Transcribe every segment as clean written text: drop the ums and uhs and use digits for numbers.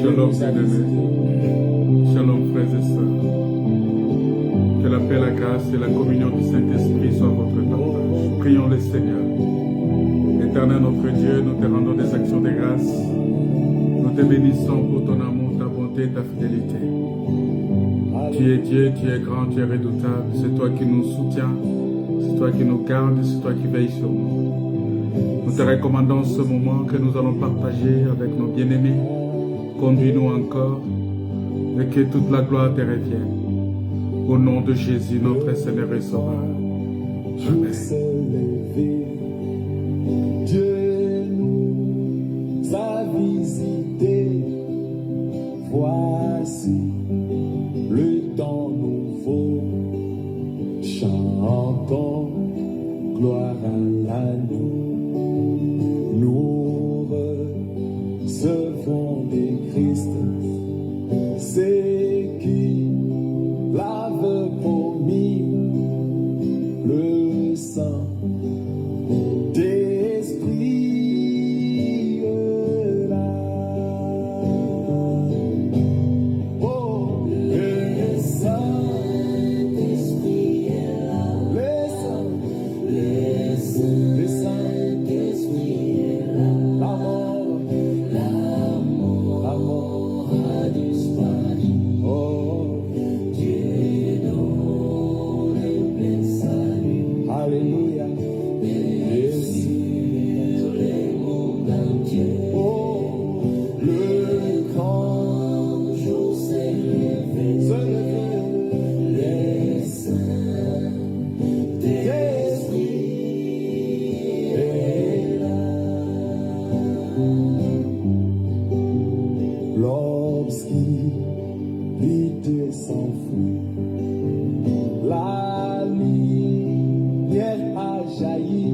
Shalom, bien-aimés. Shalom, frères et sœurs. Que la paix, la grâce et la communion du Saint-Esprit soient votre partage. Prions le Seigneur. Éternel notre Dieu, nous te rendons des actions de grâce. Nous te bénissons pour ton amour, ta bonté et ta fidélité. Tu es Dieu, tu es grand, tu es redoutable. C'est toi qui nous soutiens, c'est toi qui nous gardes, c'est toi qui veilles sur nous. Nous te recommandons ce moment que nous allons partager avec nos bien-aimés. Conduis-nous encore et que toute la gloire te revienne. Au nom de Jésus, notre Seigneur et Sauveur. Amen. Dieu nous a visités. Voici le temps nouveau. Chantons gloire à l'agneau. Nous recevons des Christ. C'est qui lave promis le sang d'esprit là. Oh, le Saint-Esprit est là. Le Saint-Esprit est là. La mort a disparu. Oh, Dieu donne le plein salut. Alléluia. Et sur le monde entier. Oh, le grand jour s'est levé. Les saints d'esprit est là. L'obscurité s'enfuit, la lumière a jailli,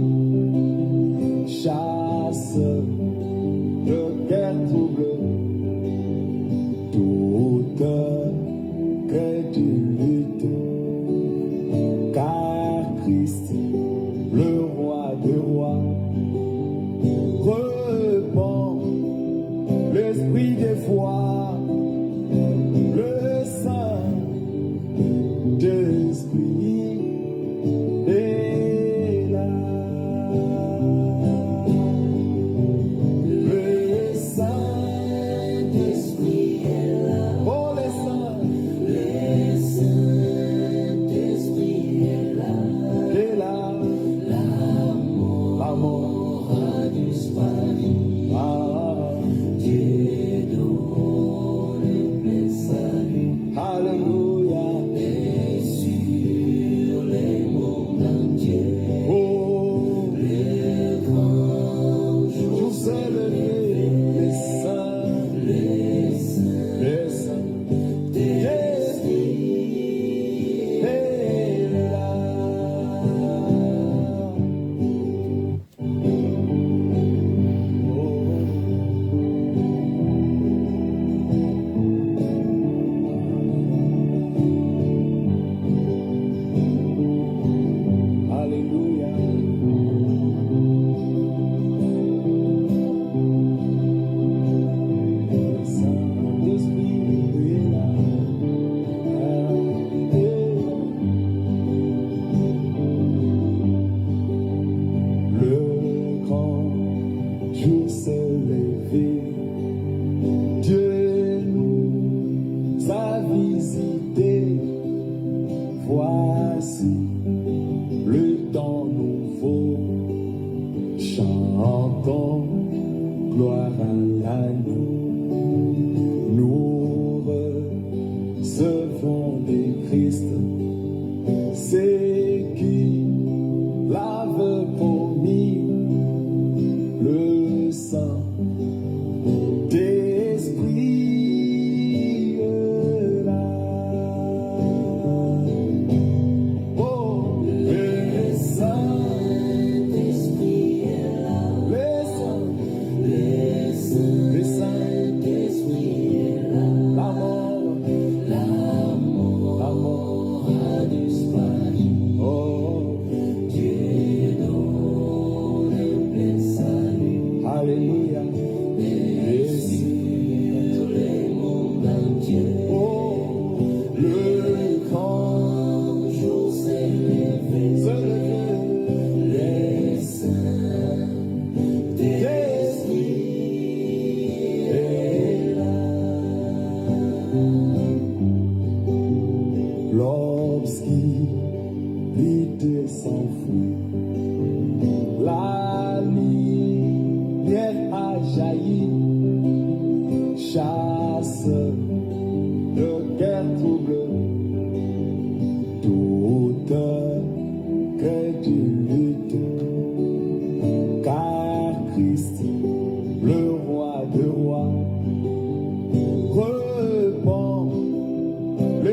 chasse de guerre trouble, toute crédulité, car Christ, le roi des rois, répand l'esprit des foi. Le Saint-Esprit est là. Le Saint-Esprit est là. Oh, le Saint-Esprit est là. Et là, la mort a disparu. Dieu donne le plein salut. Alléluia. Et sur les mondes entiers. Oh, le grand jour s'est levé. Les saints d'esprit est là. Alléluia. Le Saint-Esprit est là. Le grand jour s'est levé. Dieu nous a visités. Voici le temps nouveau. Chantons gloire à l'agneau. Nous recevons des Christ. C'est qui lave promis le sang d'esprit là. Oh, le Saint-Esprit est là. Le Saint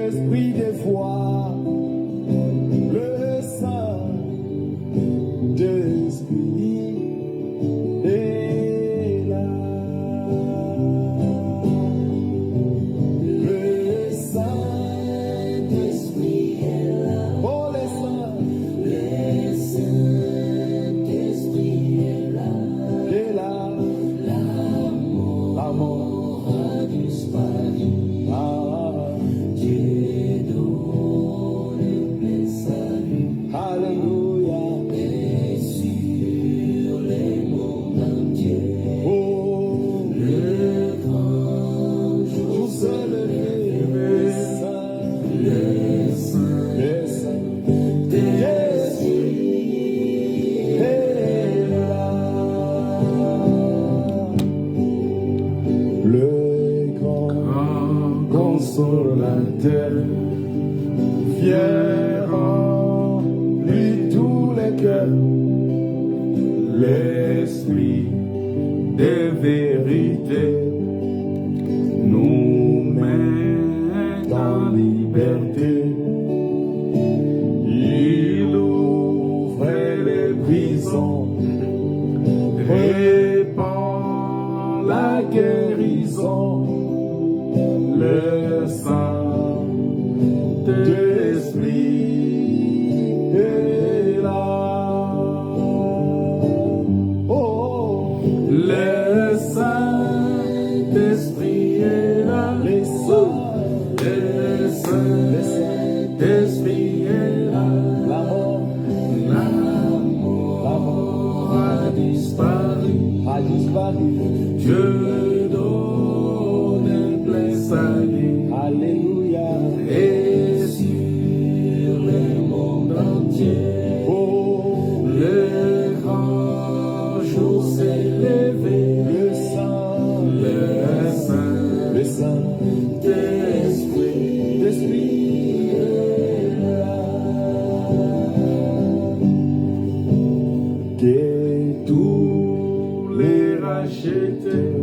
l'esprit de foi, le Saint-Esprit est là. Le Saint-Esprit est là. Oh, le Saint-Esprit est là. Est là. L'amour a disparu. Dieu donne le salut. Alléluia. Et sur les mondes entiers. Oh, le grand jour se lève. Le Saint-Esprit est là. Le grand consolateur, viens remplir tous les cœurs. L'esprit de vérité nous met en liberté. Il ouvre les prisons, Répand la guérison, le Saint-Esprit est là. Oh, le Saint-Esprit est là. les saints, Le Saint-Esprit est là. L'amour a disparu. a disparu. Dieu donne plein salut. Alléluia. Et sur le monde entier, Oh, le grand jour s'est levé. le Saint, Le Saint-Esprit Saint-Esprit est là. Que tous les rachetés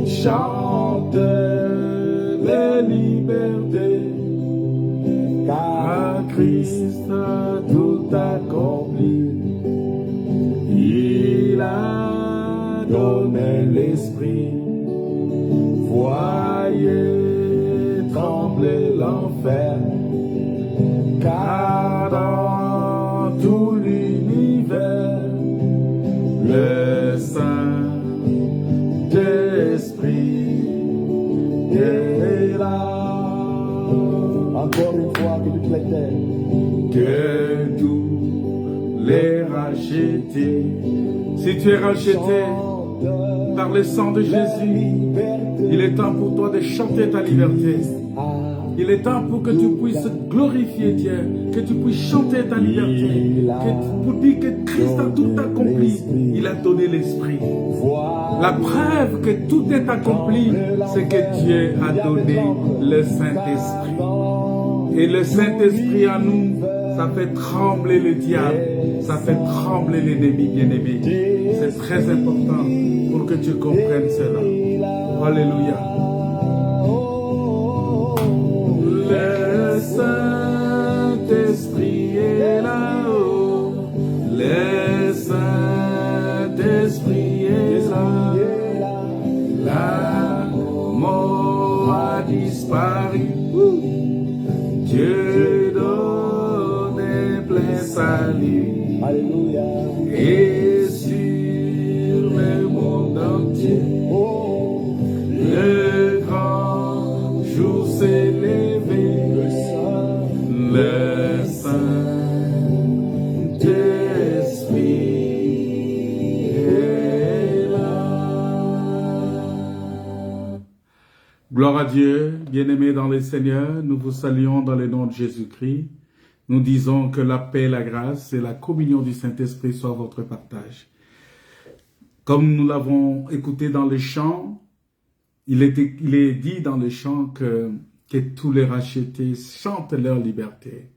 chantent la liberté, car Christ a tout accompli. Il a donné l'esprit. Voyez trembler l'enfer, car dans tout l'univers, le Saint-Esprit est là. Encore une fois, que toute la terre, Que tous les rachetés, si tu es racheté par le sang de Jésus, il est temps pour toi de chanter ta liberté. Il est temps pour que tu puisses glorifier Dieu, que tu puisses chanter ta liberté, pour dire que Christ a tout accompli. Il a donné l'Esprit. La preuve que tout est accompli, c'est que Dieu a donné le Saint-Esprit. Et le Saint-Esprit en nous, ça fait trembler le diable, ça fait trembler l'ennemi bien-aimé. C'est très important pour que tu comprennes cela. Alléluia. Le Saint-Esprit est là-haut. Le Saint-Esprit est là. La mort a disparu. Dieu donne plein salut. Alléluia. Et sur le monde entier, Oh, le grand jour s'est levé. Le Saint-Esprit est là. Gloire à Dieu, bien-aimés dans le Seigneur, nous vous saluons dans le nom de Jésus-Christ. Nous disons que la paix, la grâce et la communion du Saint-Esprit soient votre partage. Comme nous l'avons écouté dans le chant, il est dit dans le chant que tous les rachetés chantent leur liberté.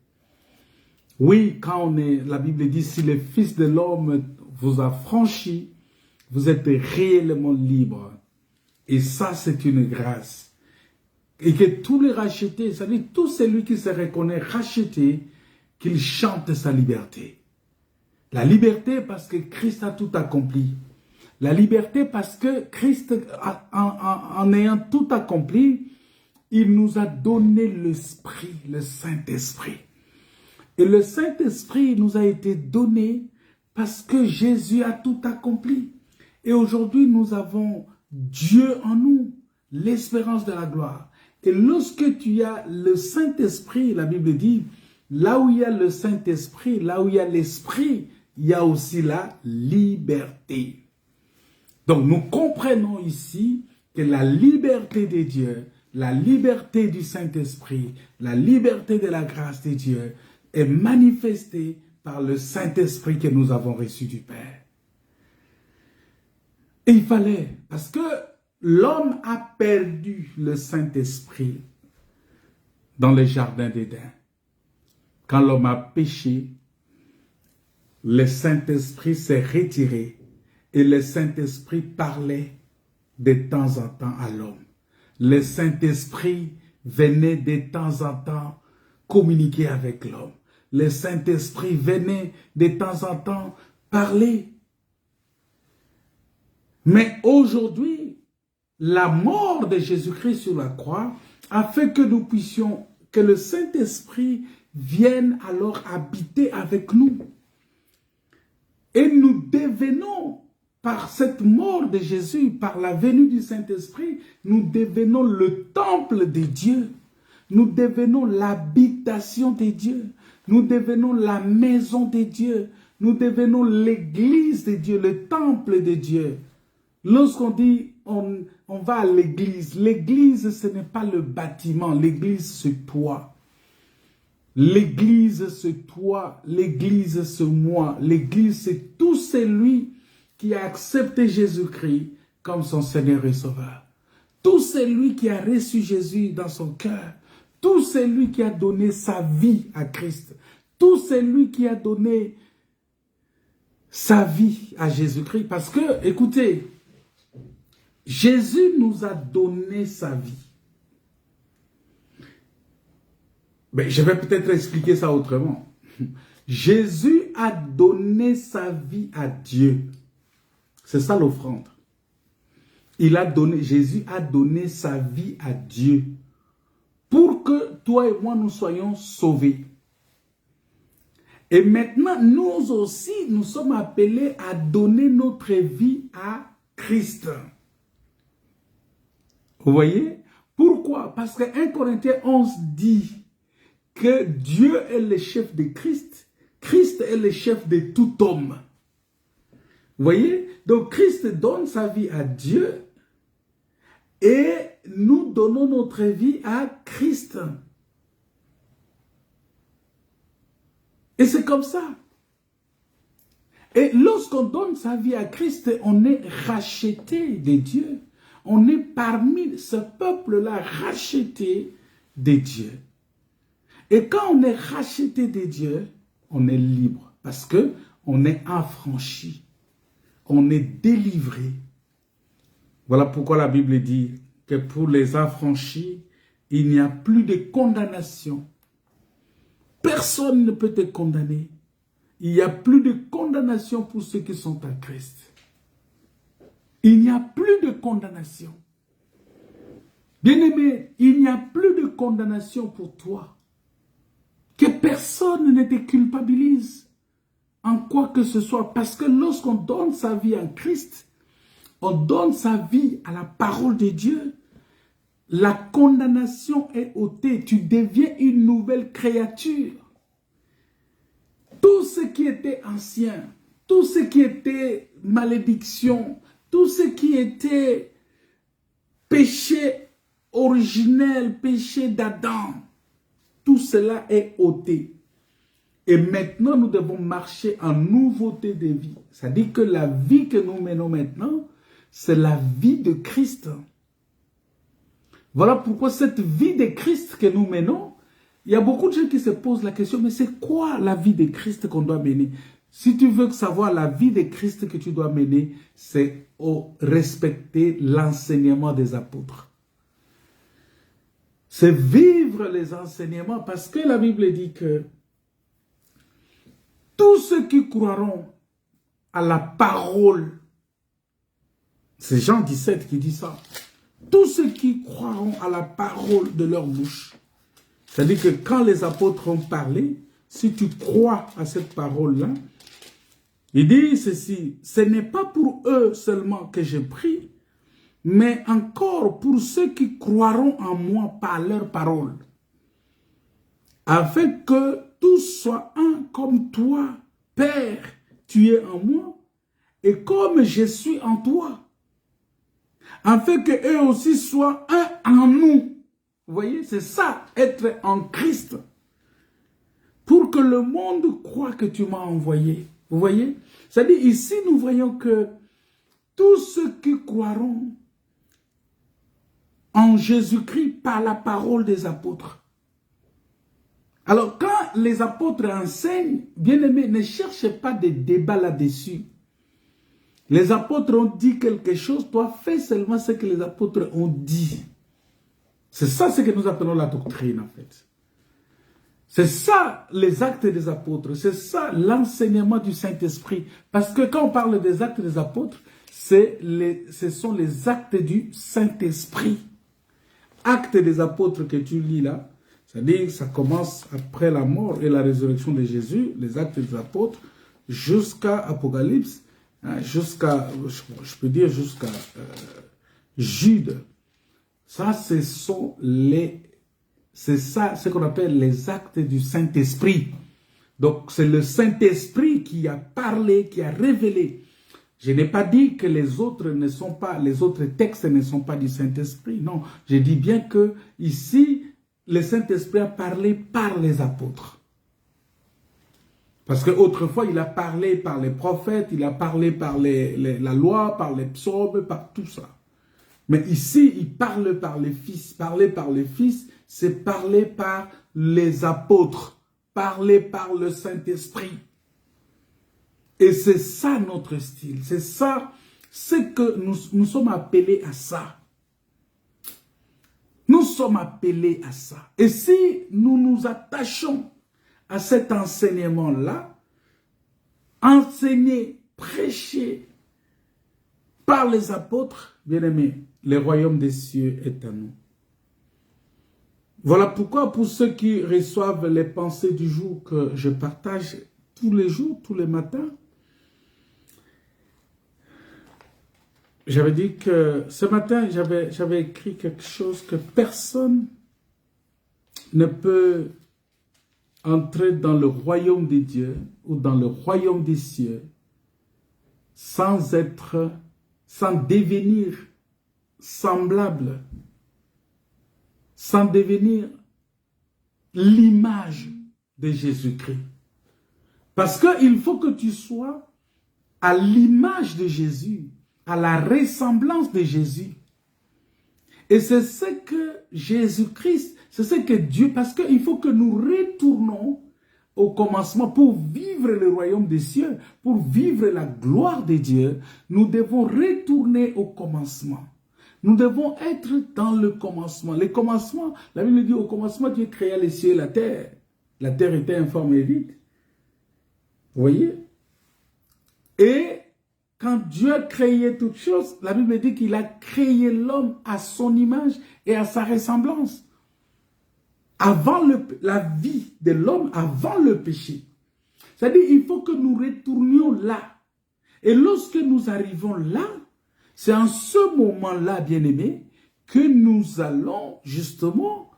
Oui, quand la Bible dit, si le Fils de l'homme vous a franchi, vous êtes réellement libre. Et ça, c'est une grâce. Et que tous les rachetés, c'est-à-dire tout celui qui se reconnaît racheté, qu'il chante sa liberté. La liberté parce que Christ a tout accompli. La liberté parce que Christ, en ayant tout accompli, il nous a donné l'Esprit, le Saint-Esprit. Et le Saint-Esprit nous a été donné parce que Jésus a tout accompli. Et aujourd'hui, nous avons Dieu en nous, l'espérance de la gloire. Et lorsque tu as le Saint-Esprit, la Bible dit, là où il y a le Saint-Esprit, là où il y a l'Esprit, il y a aussi la liberté. Donc nous comprenons ici que la liberté de Dieu, la liberté du Saint-Esprit, la liberté de la grâce de Dieu est manifestée par le Saint-Esprit que nous avons reçu du Père. Et il fallait, parce que l'homme a perdu le Saint-Esprit dans le jardin d'Éden. Quand l'homme a péché, le Saint-Esprit s'est retiré et le Saint-Esprit parlait de temps en temps à l'homme. Le Saint-Esprit venait de temps en temps communiquer avec l'homme. Le Saint-Esprit venait de temps en temps parler. Mais aujourd'hui, la mort de Jésus-Christ sur la croix a fait que nous puissions, que le Saint-Esprit vienne alors habiter avec nous. Et nous devenons, par cette mort de Jésus, par la venue du Saint-Esprit, nous devenons le temple de Dieu. Nous devenons l'habitation de Dieu. Nous devenons la maison de Dieu. Nous devenons l'église de Dieu, le temple de Dieu. Lorsqu'on dit on va à l'église, l'église ce n'est pas le bâtiment, l'église c'est toi. L'église c'est toi, l'église c'est moi, l'église c'est tout celui qui a accepté Jésus-Christ comme son Seigneur et Sauveur. Tout celui qui a reçu Jésus dans son cœur, tout celui qui a donné sa vie à Christ, tout celui qui a donné sa vie à Jésus-Christ. Parce que, écoutez, Jésus nous a donné sa vie. Mais je vais peut-être expliquer ça autrement. Jésus a donné sa vie à Dieu. C'est ça l'offrande. Jésus a donné sa vie à Dieu pour que toi et moi nous soyons sauvés. Et maintenant, nous aussi, nous sommes appelés à donner notre vie à Christ. Vous voyez? Pourquoi? Parce que 1 Corinthiens 11 dit que Dieu est le chef de Christ. Christ est le chef de tout homme. Vous voyez? Donc Christ donne sa vie à Dieu et nous donnons notre vie à Christ. Et c'est comme ça. Et lorsqu'on donne sa vie à Christ, on est racheté de Dieu. On est parmi ce peuple-là racheté de Dieu. Et quand on est racheté de Dieu, on est libre. Parce que on est affranchi. On est délivré. Voilà pourquoi la Bible dit que pour les affranchis, il n'y a plus de condamnation. Personne ne peut te condamner. Il n'y a plus de condamnation pour ceux qui sont en Christ. Il n'y a plus de condamnation. Bien-aimé, il n'y a plus de condamnation pour toi. Que personne ne te culpabilise en quoi que ce soit. Parce que lorsqu'on donne sa vie à Christ, on donne sa vie à la parole de Dieu, la condamnation est ôtée. Tu deviens une nouvelle créature. Tout ce qui était ancien, tout ce qui était malédiction, tout ce qui était péché originel, péché d'Adam, tout cela est ôté. Et maintenant, nous devons marcher en nouveauté de vie. C'est-à-dire que la vie que nous menons maintenant, c'est la vie de Christ. Voilà pourquoi cette vie de Christ que nous menons, il y a beaucoup de gens qui se posent la question, mais c'est quoi la vie de Christ qu'on doit mener? Si tu veux savoir la vie de Christ que tu dois mener, c'est respecter l'enseignement des apôtres. C'est vivre les enseignements, parce que la Bible dit que tous ceux qui croiront à la parole, c'est Jean 17 qui dit ça, tous ceux qui croiront à la parole de leur bouche, c'est-à-dire que quand les apôtres ont parlé, si tu crois à cette parole-là, il dit ceci, ce n'est pas pour eux seulement que je prie, mais encore pour ceux qui croiront en moi par leur parole, afin que tous soient un comme toi, Père, tu es en moi, et comme je suis en toi, afin qu'eux aussi soient un en nous. Vous voyez, c'est ça, être en Christ, pour que le monde croie que tu m'as envoyé. Vous voyez, c'est-à-dire ici nous voyons que tous ceux qui croiront en Jésus-Christ par la parole des apôtres. Alors quand les apôtres enseignent, bien-aimés, ne cherchez pas de débat là-dessus. Les apôtres ont dit quelque chose, toi fais seulement ce que les apôtres ont dit. C'est ça ce que nous appelons la doctrine en fait. C'est ça les actes des apôtres, c'est ça l'enseignement du Saint-Esprit. Parce que quand on parle des actes des apôtres, ce sont les actes du Saint-Esprit. Actes des apôtres que tu lis là, c'est-à-dire que ça commence après la mort et la résurrection de Jésus, les actes des apôtres, jusqu'à Apocalypse, hein, jusqu'à, je peux dire jusqu'à Jude. Ça, ce sont c'est ça ce qu'on appelle les actes du Saint-Esprit. Donc, c'est le Saint-Esprit qui a parlé, qui a révélé. Je n'ai pas dit que les autres textes ne sont pas du Saint-Esprit. Non, je dis bien que ici, le Saint-Esprit a parlé par les apôtres. Parce qu'autrefois, il a parlé par les prophètes, il a parlé par la loi, par les psaumes, par tout ça. Mais ici, il parle par les fils. Parler par les fils, c'est parler par les apôtres, parler par le Saint-Esprit. Et c'est ça notre style, c'est ça, c'est que nous sommes appelés à ça. Nous sommes appelés à ça. Et si nous nous attachons à cet enseignement-là, enseigné, prêché par les apôtres, bien-aimés, le royaume des cieux est à nous. Voilà pourquoi pour ceux qui reçoivent les pensées du jour que je partage tous les jours, tous les matins, j'avais dit que ce matin, j'avais écrit quelque chose que personne ne peut entrer dans le royaume des dieux ou dans le royaume des cieux sans devenir semblable, sans devenir l'image de Jésus-Christ. Parce qu'il faut que tu sois à l'image de Jésus, à la ressemblance de Jésus. Et c'est ce que Jésus-Christ, c'est ce que Dieu, parce qu'il faut que nous retournons au commencement pour vivre le royaume des cieux, pour vivre la gloire de Dieu, nous devons retourner au commencement. Nous devons être dans le commencement. Le commencement, la Bible dit au commencement Dieu créa les cieux et la terre. La terre était informe et vide. Vous voyez? Et quand Dieu a créé toutes choses, la Bible dit qu'il a créé l'homme à son image et à sa ressemblance. Avant la vie de l'homme, avant le péché. C'est-à-dire il faut que nous retournions là. Et lorsque nous arrivons là, c'est en ce moment-là, bien-aimés, que nous allons justement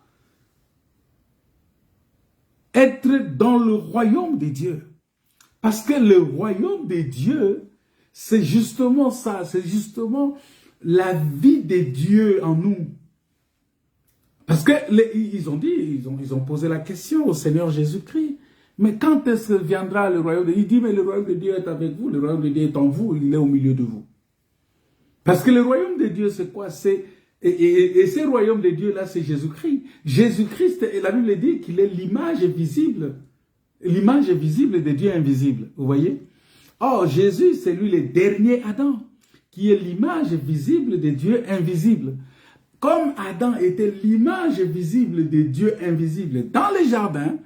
être dans le royaume des dieux. Parce que le royaume des dieux, c'est justement ça, c'est justement la vie des dieux en nous. Parce que ils ont posé la question au Seigneur Jésus-Christ. Mais quand est-ce que viendra le royaume de Dieu? Il dit, mais le royaume de Dieu est avec vous, le royaume de Dieu est en vous, il est au milieu de vous. Parce que le royaume de Dieu, c'est quoi? Et ce royaume de Dieu-là, c'est Jésus-Christ. Jésus-Christ, et la Bible dit qu'il est l'image visible de Dieu invisible. Vous voyez? Or, Jésus, c'est lui le dernier Adam, qui est l'image visible de Dieu invisible. comme Adam était l'image visible de Dieu invisible dans les jardins,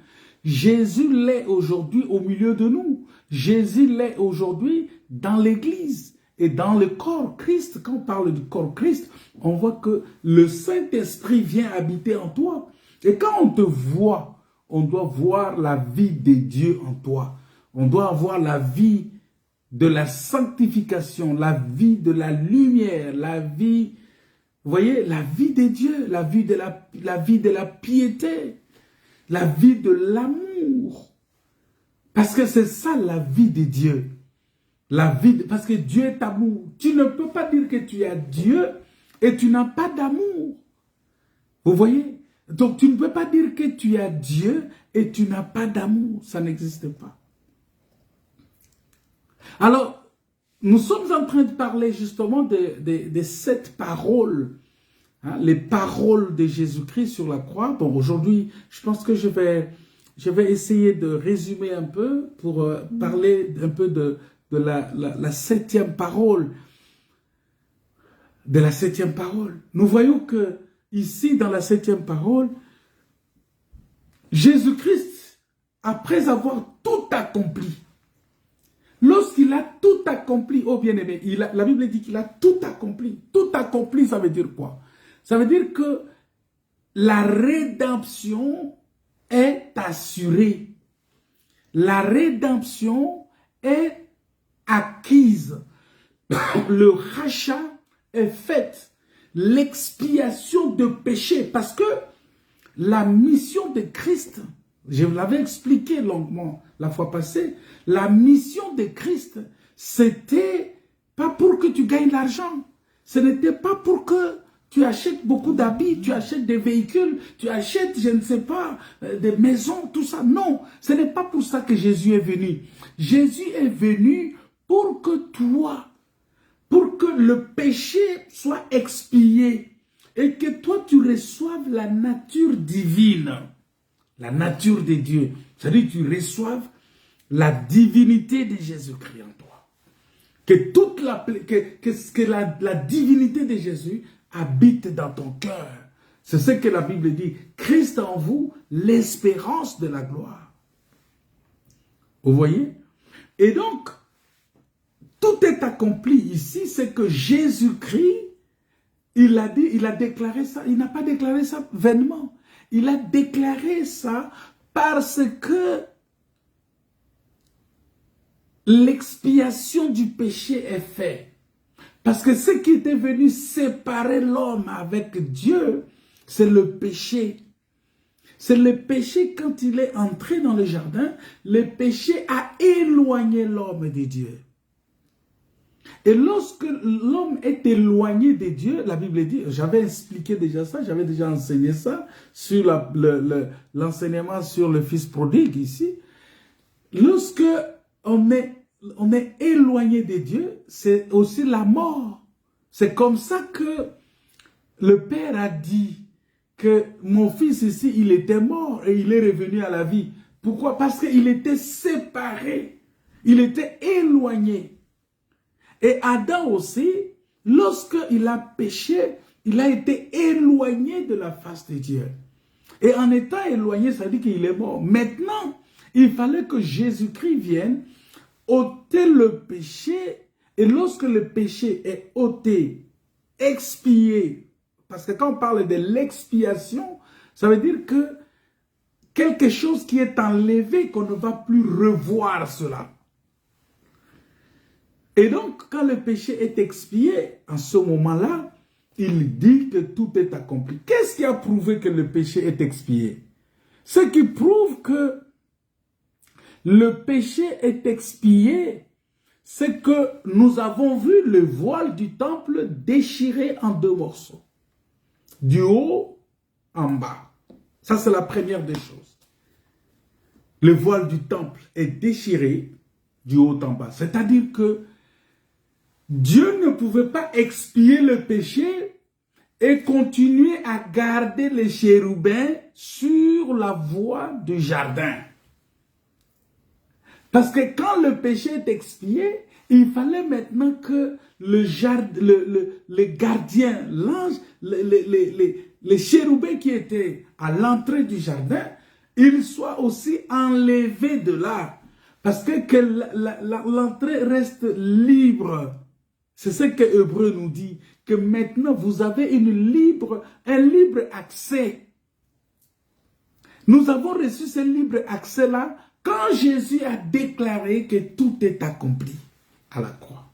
Jésus l'est aujourd'hui au milieu de nous. Jésus l'est aujourd'hui dans l'église et dans le corps Christ. Quand on parle du corps Christ, on voit que le Saint-Esprit vient habiter en toi. Et quand on te voit, on doit voir la vie de Dieu en toi. On doit avoir la vie de la sanctification, la vie de la lumière, la vie, vous voyez, la vie de Dieu, la vie de la piété, la vie de l'amour. Parce que c'est ça la vie de Dieu. Parce que Dieu est amour. Tu ne peux pas dire que tu as Dieu et tu n'as pas d'amour. Vous voyez? Donc tu ne peux pas dire que tu as Dieu et tu n'as pas d'amour. Ça n'existe pas. Alors, nous sommes en train de parler justement de cette parole, hein, les paroles de Jésus-Christ sur la croix. Bon, aujourd'hui, je pense que je vais essayer de résumer un peu pour parler un peu de la septième parole. De la septième parole. Nous voyons que ici, dans la septième parole, Jésus-Christ, après avoir tout accompli, lorsqu'il a tout accompli, oh bien-aimé, la Bible dit qu'il a tout accompli. Tout accompli, ça veut dire quoi? Ça veut dire que la rédemption est assurée. La rédemption est acquise. Le rachat est fait. L'expiation de péché. Parce que la mission de Christ, je vous l'avais expliqué longuement la fois passée, la mission de Christ, c'était pas pour que tu gagnes l'argent. Ce n'était pas pour que tu achètes beaucoup d'habits, tu achètes des véhicules, tu achètes, je ne sais pas, des maisons, tout ça. Non, ce n'est pas pour ça que Jésus est venu. Jésus est venu pour que toi, pour que le péché soit expié et que toi tu reçoives la nature divine, la nature de Dieu. C'est-à-dire que tu reçoives la divinité de Jésus-Christ en toi. Que la divinité de Jésus habite dans ton cœur. C'est ce que la Bible dit. Christ en vous, l'espérance de la gloire. Vous voyez? Et donc, tout est accompli ici, c'est que Jésus-Christ, il a déclaré ça, il n'a pas déclaré ça vainement. Il a déclaré ça parce que l'expiation du péché est faite. Parce que ce qui était venu séparer l'homme avec Dieu, c'est le péché. C'est le péché quand il est entré dans le jardin, le péché a éloigné l'homme de Dieu. Et lorsque l'homme est éloigné de Dieu, la Bible dit, j'avais expliqué déjà ça, j'avais déjà enseigné ça sur l'enseignement sur le fils prodigue ici. Lorsque on est éloigné de Dieu, c'est aussi la mort. C'est comme ça que le Père a dit que mon fils ici, il était mort et il est revenu à la vie. Pourquoi? Parce qu'il était séparé, il était éloigné. Et Adam aussi, lorsqu'il a péché, il a été éloigné de la face de Dieu. Et en étant éloigné, ça dit qu'il est mort. Maintenant, il fallait que Jésus-Christ vienne ôter le péché. Et lorsque le péché est ôté, expié, parce que quand on parle de l'expiation, ça veut dire que quelque chose qui est enlevé, qu'on ne va plus revoir cela. Et donc, quand le péché est expié, en ce moment-là, il dit que tout est accompli. Qu'est-ce qui a prouvé que le péché est expié? Ce qui prouve que le péché est expié, c'est que nous avons vu le voile du temple déchiré en deux morceaux. Du haut en bas. Ça, c'est la première des choses. Le voile du temple est déchiré du haut en bas. C'est-à-dire que Dieu ne pouvait pas expier le péché et continuer à garder les chérubins sur la voie du jardin. Parce que quand le péché est expié, Il fallait maintenant que le gardien, l'ange, les chérubins qui étaient à l'entrée du jardin, ils soient aussi enlevés de là. Parce que l'entrée reste libre. C'est ce que Hébreu nous dit, que maintenant vous avez un libre accès. Nous avons reçu ce libre accès-là quand Jésus a déclaré que tout est accompli à la croix.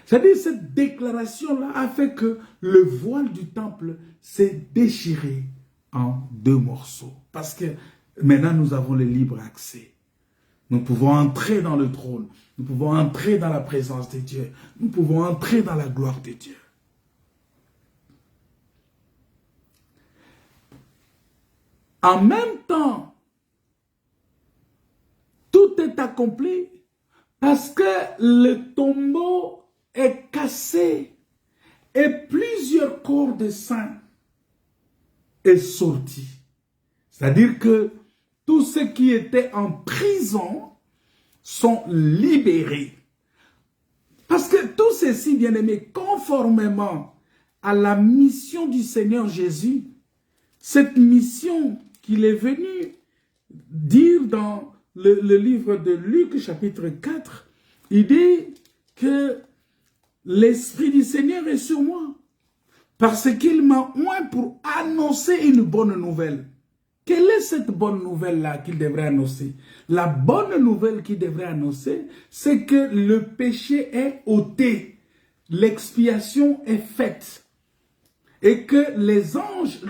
C'est-à-dire cette déclaration-là a fait que le voile du temple s'est déchiré en 2 morceaux. Parce que maintenant nous avons le libre accès. Nous pouvons entrer dans le trône. Nous pouvons entrer dans la présence de Dieu. Nous pouvons entrer dans la gloire de Dieu. En même temps, tout est accompli parce que le tombeau est cassé et plusieurs corps de sang est sorti. C'est-à-dire que tous ceux qui étaient en prison sont libérés. Parce que tout ceci, bien aimé, conformément à la mission du Seigneur Jésus, cette mission qu'il est venu dire dans le livre de Luc, chapitre 4, il dit que l'Esprit du Seigneur est sur moi, parce qu'il m'a oint pour annoncer une bonne nouvelle. Quelle est cette bonne nouvelle-là qu'il devrait annoncer? La bonne nouvelle qu'il devrait annoncer, c'est que le péché est ôté, l'expiation est faite. Et que les anges,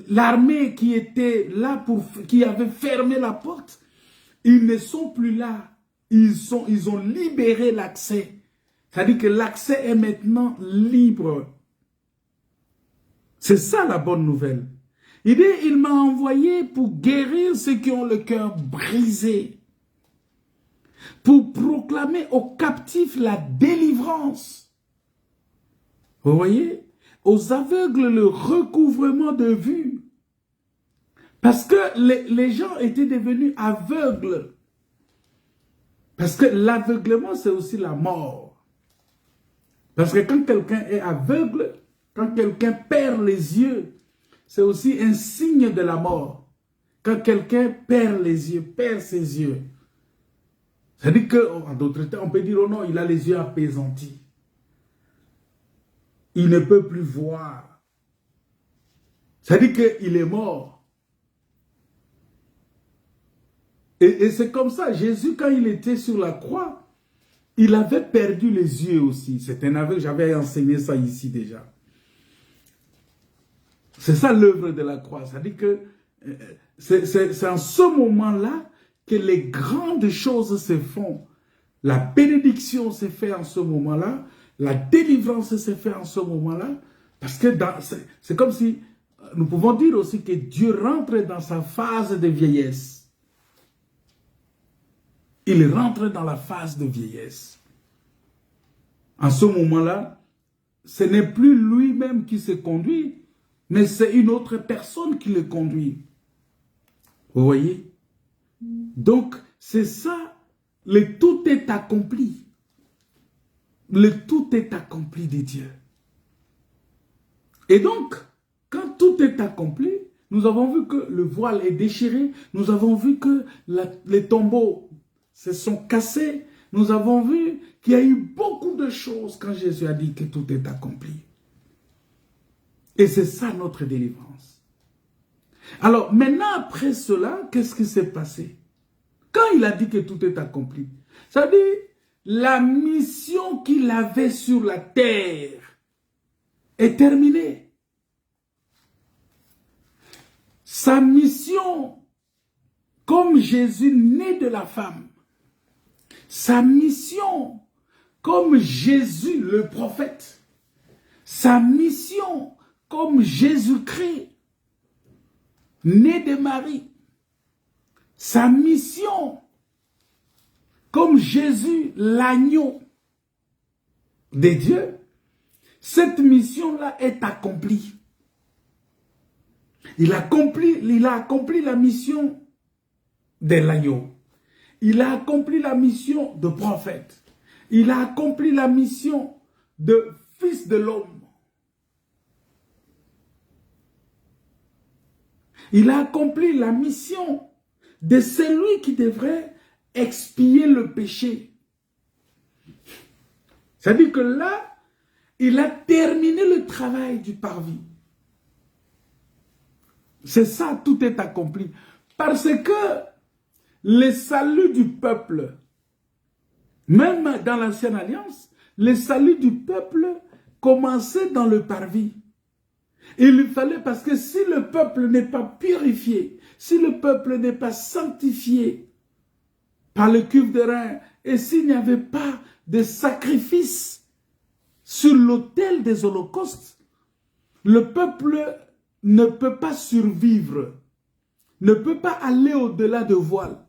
l'armée qui était là, qui avait fermé la porte, ils ne sont plus là. Ils ont libéré l'accès. C'est-à-dire que l'accès est maintenant libre. C'est ça la bonne nouvelle. Il dit, il m'a envoyé pour guérir ceux qui ont le cœur brisé. Pour proclamer aux captifs la délivrance. Vous voyez? Aux aveugles, le recouvrement de vue. Parce que les gens étaient devenus aveugles. Parce que l'aveuglement, c'est aussi la mort. Parce que quand quelqu'un est aveugle, quand quelqu'un perd les yeux, c'est aussi un signe de la mort. Quand quelqu'un perd les yeux, perd ses yeux. C'est-à-dire qu'en d'autres temps, on peut dire, oh non, il a les yeux apaisantis. Il ne peut plus voir. C'est-à-dire qu'il est mort. Et c'est comme ça, Jésus, quand il était sur la croix, il avait perdu les yeux aussi. C'est un aveugle, j'avais enseigné ça ici déjà. C'est ça l'œuvre de la croix. C'est-à-dire que c'est en ce moment-là que les grandes choses se font. La bénédiction se fait en ce moment-là. La délivrance se fait en ce moment-là, parce que c'est comme si, nous pouvons dire aussi que Dieu rentre dans sa phase de vieillesse. Il rentre dans la phase de vieillesse. En ce moment-là, ce n'est plus lui-même qui se conduit, mais c'est une autre personne qui le conduit. Vous voyez? Donc, c'est ça, le tout est accompli. Le tout est accompli de Dieu. Et donc, quand tout est accompli, nous avons vu que le voile est déchiré, nous avons vu que les tombeaux se sont cassés, nous avons vu qu'il y a eu beaucoup de choses quand Jésus a dit que tout est accompli. Et c'est ça notre délivrance. Alors, maintenant, après cela, qu'est-ce qui s'est passé? Quand il a dit que tout est accompli, ça dit, la mission qu'il avait sur la terre est terminée. Sa mission, comme Jésus né de la femme, sa mission, comme Jésus le prophète, sa mission, comme Jésus-Christ, né de Marie, sa mission, comme Jésus, l'agneau de Dieu, cette mission-là est accomplie. Il a accompli la mission de l'agneau. il a accompli la mission de prophète. Il a accompli la mission de fils de l'homme. Il a accompli la mission de celui qui devrait expier le péché. C'est-à-dire que là, il a terminé le travail du parvis. C'est ça, tout est accompli. Parce que le salut du peuple, même dans l'Ancienne Alliance, le salut du peuple commençait dans le parvis. Il lui fallait, parce que si le peuple n'est pas purifié, si le peuple n'est pas sanctifié par le cuve de rein, et s'il n'y avait pas de sacrifice sur l'autel des holocaustes, le peuple ne peut pas survivre, ne peut pas aller au-delà de voile.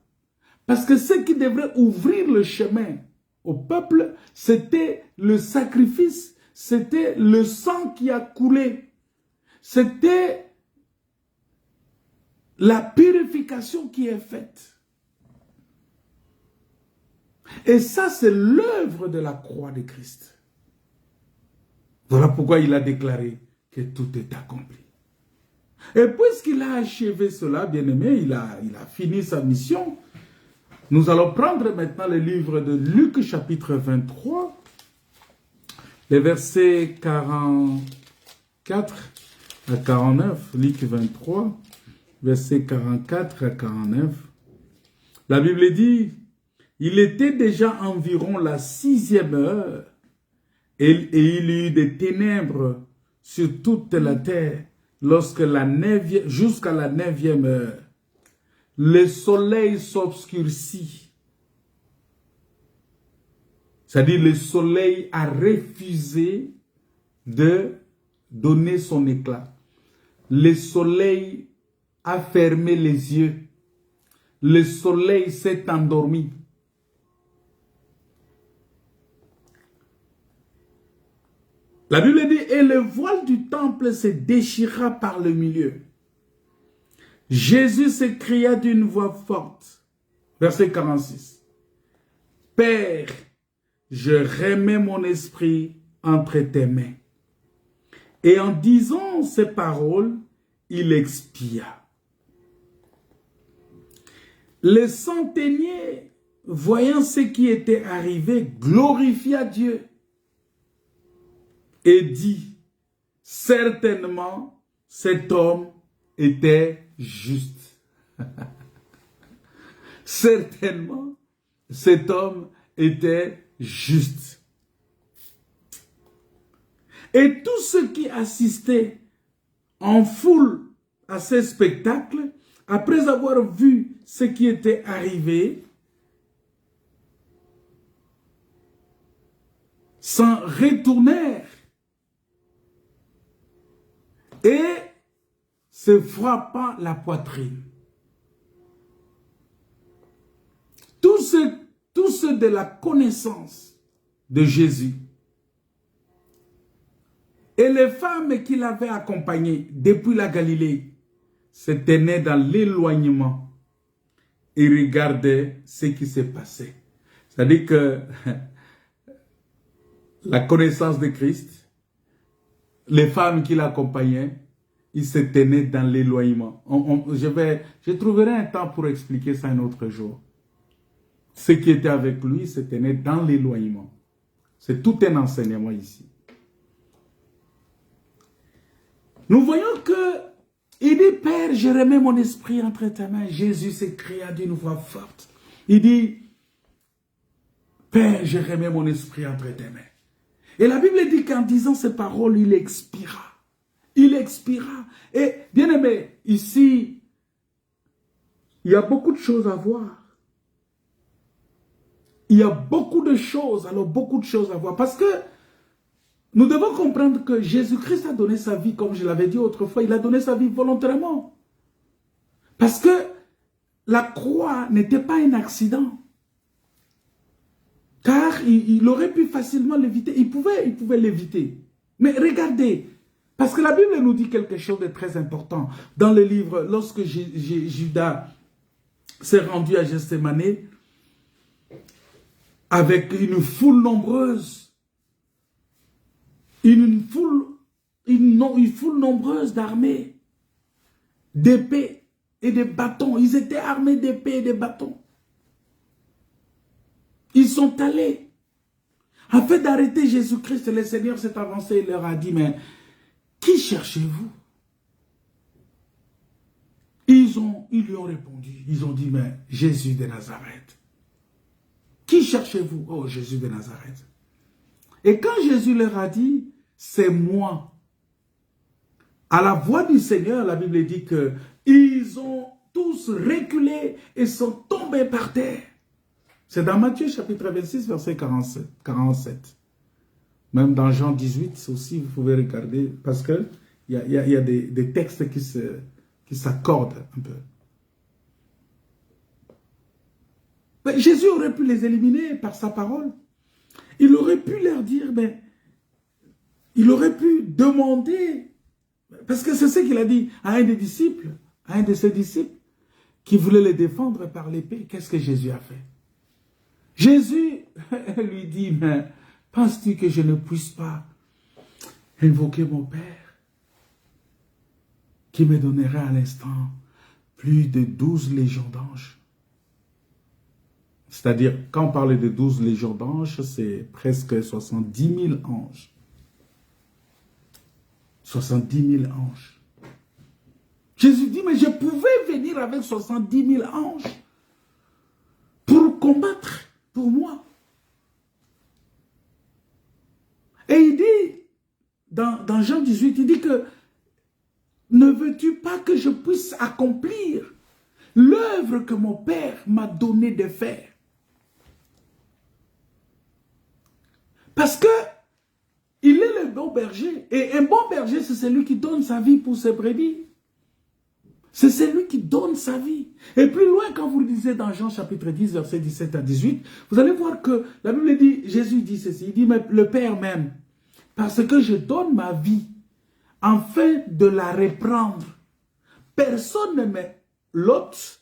Parce que ce qui devrait ouvrir le chemin au peuple, c'était le sacrifice, c'était le sang qui a coulé. C'était la purification qui est faite. Et ça, c'est l'œuvre de la croix de Christ. Voilà pourquoi il a déclaré que tout est accompli. Et puisqu'il a achevé cela, bien-aimé, il a fini sa mission. Nous allons prendre maintenant le livre de Luc, chapitre 23, les versets 44 à 49, Luc 23, versets 44 à 49. La Bible dit, « Il était déjà environ la 6e heure, et il y eut des ténèbres sur toute la terre, jusqu'à la 9e heure. Le soleil s'obscurcit. » C'est-à-dire, le soleil a refusé de donner son éclat. Le soleil a fermé les yeux. Le soleil s'est endormi. La Bible dit, et le voile du temple se déchira par le milieu. Jésus s'écria d'une voix forte. Verset 46. Père, je remets mon esprit entre tes mains. Et en disant ces paroles, il expia. Le centenier, voyant ce qui était arrivé, glorifia Dieu et dit, certainement, cet homme était juste. Certainement, cet homme était juste. Et tous ceux qui assistaient en foule à ces spectacles, après avoir vu ce qui était arrivé, s'en retournèrent et se frappant la poitrine. Tous ceux de la connaissance de Jésus et les femmes qui l'avaient accompagné depuis la Galilée se tenaient dans l'éloignement et regardaient ce qui se passait. C'est-à-dire que la connaissance de Christ, les femmes qui l'accompagnaient, ils se tenaient dans l'éloignement. Je trouverai un temps pour expliquer ça un autre jour. Ceux qui étaient avec lui se tenaient dans l'éloignement. C'est tout un enseignement ici. Nous voyons que il dit, Père, je remets mon esprit entre tes mains. Jésus s'écria d'une voix forte. Il dit, Père, je remets mon esprit entre tes mains. Et la Bible dit qu'en disant ces paroles, il expira. Il expira. Et bien aimé, ici, il y a beaucoup de choses à voir. Il y a beaucoup de choses, alors beaucoup de choses à voir. Parce que nous devons comprendre que Jésus-Christ a donné sa vie, comme je l'avais dit autrefois, il a donné sa vie volontairement. Parce que la croix n'était pas un accident. Car il aurait pu facilement l'éviter. Il pouvait l'éviter. Mais regardez, parce que la Bible nous dit quelque chose de très important. Dans le livre, lorsque Judas s'est rendu à Gethsémani, avec une foule nombreuse, une foule nombreuse d'armées, d'épées et de bâtons. Ils étaient armés d'épées et de bâtons. Ils sont allés. Afin d'arrêter Jésus-Christ, le Seigneur s'est avancé et leur a dit, mais qui cherchez-vous? Ils lui ont répondu, ils ont dit, mais Jésus de Nazareth. Qui cherchez-vous? Oh, Jésus de Nazareth. Et quand Jésus leur a dit, c'est moi. À la voix du Seigneur, la Bible dit que ils ont tous reculé et sont tombés par terre. C'est dans Matthieu chapitre 26, verset 47. Même dans Jean 18 aussi, vous pouvez regarder, parce qu'il y a des textes qui s'accordent un peu. Mais Jésus aurait pu les éliminer par sa parole. Il aurait pu leur dire, mais il aurait pu demander, parce que c'est ce qu'il a dit à un des disciples, à un de ses disciples, qui voulait les défendre par l'épée. Qu'est-ce que Jésus a fait? Jésus lui dit, mais penses-tu que je ne puisse pas invoquer mon Père qui me donnerait à l'instant plus de 12 légions d'anges? C'est-à-dire, quand on parle de 12 légions d'anges, c'est presque 70 000 anges. 70 000 anges. Jésus dit, mais je pouvais venir avec 70 000 anges pour combattre pour moi. Et il dit, dans Jean 18, il dit que ne veux-tu pas que je puisse accomplir l'œuvre que mon Père m'a donné de faire? Parce que il est le bon berger. Et un bon berger, c'est celui qui donne sa vie pour ses brebis. C'est celui qui donne sa vie. Et plus loin, quand vous le lisez dans Jean chapitre 10, versets 17 à 18, vous allez voir que la Bible dit, Jésus dit ceci, il dit, mais le Père m'aime, parce que je donne ma vie, afin de la reprendre. Personne ne me l'ôte,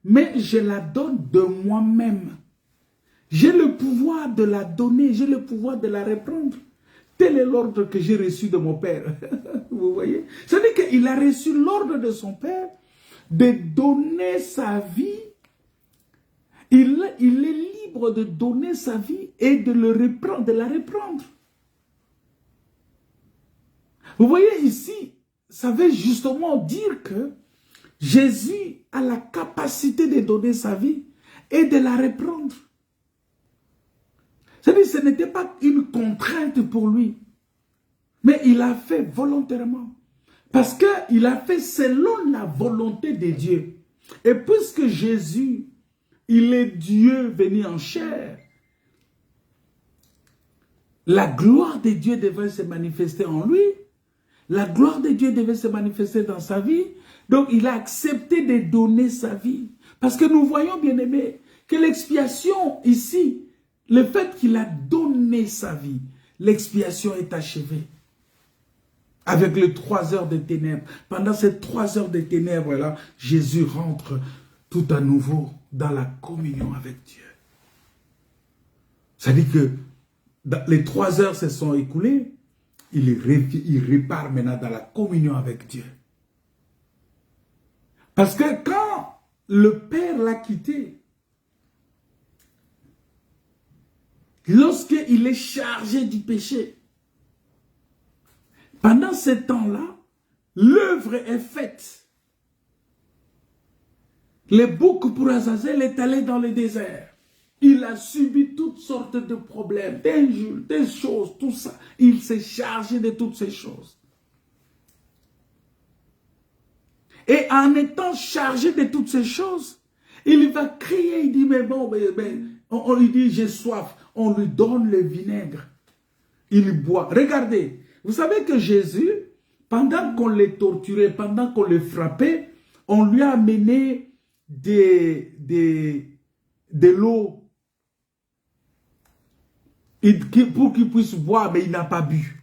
mais je la donne de moi-même. J'ai le pouvoir de la donner, j'ai le pouvoir de la reprendre. Tel est l'ordre que j'ai reçu de mon Père. Vous voyez? C'est-à-dire qu'il a reçu l'ordre de son Père de donner sa vie. Il est libre de donner sa vie et de la reprendre. Vous voyez ici, ça veut justement dire que Jésus a la capacité de donner sa vie et de la reprendre. C'est-à-dire que ce n'était pas une contrainte pour lui. Mais il a fait volontairement. Parce qu'il a fait selon la volonté de Dieu. Et puisque Jésus, il est Dieu venu en chair, la gloire de Dieu devait se manifester en lui. La gloire de Dieu devait se manifester dans sa vie. Donc il a accepté de donner sa vie. Parce que nous voyons, bien aimés, que l'expiation ici, le fait qu'il a donné sa vie, l'expiation est achevée. Avec les 3 heures de ténèbres. Pendant ces 3 heures de ténèbres-là, Jésus rentre tout à nouveau dans la communion avec Dieu. Ça dit que les 3 heures se sont écoulées, il repart maintenant dans la communion avec Dieu. Parce que quand le Père l'a quitté, lorsqu'il est chargé du péché, pendant ce temps-là, l'œuvre est faite. Le bouc pour Azazel est allé dans le désert. Il a subi toutes sortes de problèmes, d'injures, des choses, tout ça. Il s'est chargé de toutes ces choses. Et en étant chargé de toutes ces choses, il va crier, il dit, mais bon, on lui dit, j'ai soif. On lui donne le vinaigre. Il boit. Regardez, vous savez que Jésus, pendant qu'on le torturait, pendant qu'on le frappait, on lui a amené de l'eau pour qu'il puisse boire, mais il n'a pas bu.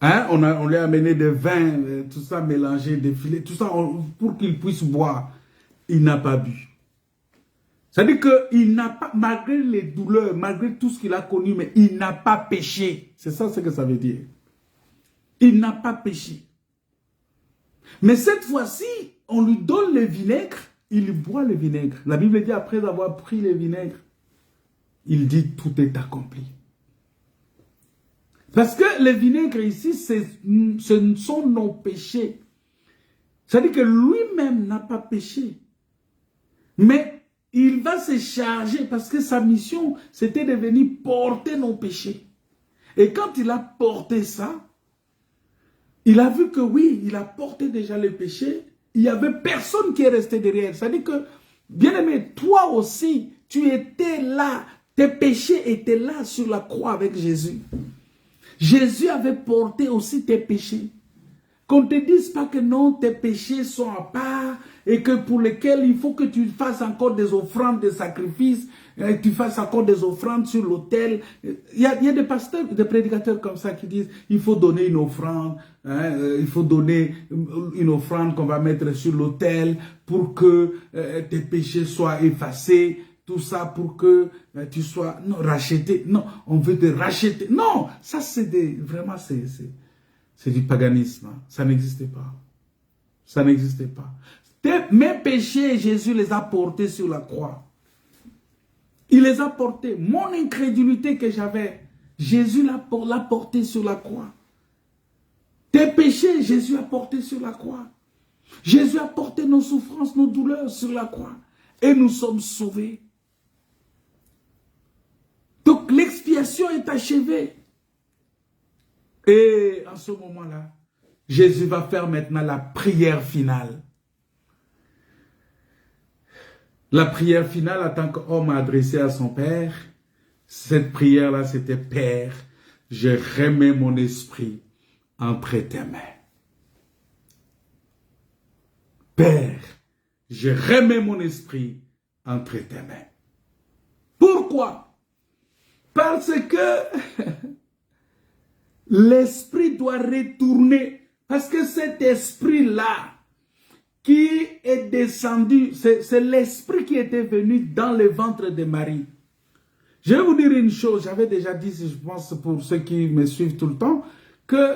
Hein? On lui a amené des vins, tout ça mélangé, des filets, tout ça pour qu'il puisse boire. Il n'a pas bu. C'est-à-dire qu'il n'a pas, malgré les douleurs, malgré tout ce qu'il a connu, mais il n'a pas péché. C'est ça ce que ça veut dire. Il n'a pas péché. Mais cette fois-ci, on lui donne le vinaigre, il boit le vinaigre. La Bible dit, après avoir pris le vinaigre, il dit, tout est accompli. Parce que le vinaigre ici, ce sont nos péchés. C'est-à-dire que lui-même n'a pas péché. Mais il va se charger parce que sa mission, c'était de venir porter nos péchés. Et quand il a porté ça, il a vu que oui, il a porté déjà le péché. Il n'y avait personne qui est resté derrière. C'est-à-dire que, bien aimé, toi aussi, tu étais là. Tes péchés étaient là sur la croix avec Jésus. Jésus avait porté aussi tes péchés. Qu'on ne te dise pas que non, tes péchés sont à part et que pour lesquels il faut que tu fasses encore des offrandes, des sacrifices, tu fasses encore des offrandes sur l'autel. Il y a des pasteurs, des prédicateurs comme ça qui disent il faut donner une offrande, il faut donner une offrande qu'on va mettre sur l'autel pour que tes péchés soient effacés. Tout ça pour que tu sois racheté. Non, on veut te racheter. Non, ça c'est vraiment c'est du paganisme. Ça n'existait pas. Ça n'existait pas. Mes péchés, Jésus les a portés sur la croix. Il les a portés. Mon incrédulité que j'avais, Jésus l'a porté sur la croix. Tes péchés, Jésus a porté sur la croix. Jésus a porté nos souffrances, nos douleurs sur la croix. Et nous sommes sauvés. Donc l'expiation est achevée. Et en ce moment-là, Jésus va faire maintenant la prière finale. La prière finale, en tant qu'homme adressé à son Père, cette prière-là, c'était « Père, je remets mon esprit entre tes mains. » Père, je remets mon esprit entre tes mains. Pourquoi? Parce que l'esprit doit retourner. Parce que cet esprit-là qui est descendu, c'est l'esprit qui était venu dans le ventre de Marie. Je vais vous dire une chose, j'avais déjà dit, je pense pour ceux qui me suivent tout le temps, que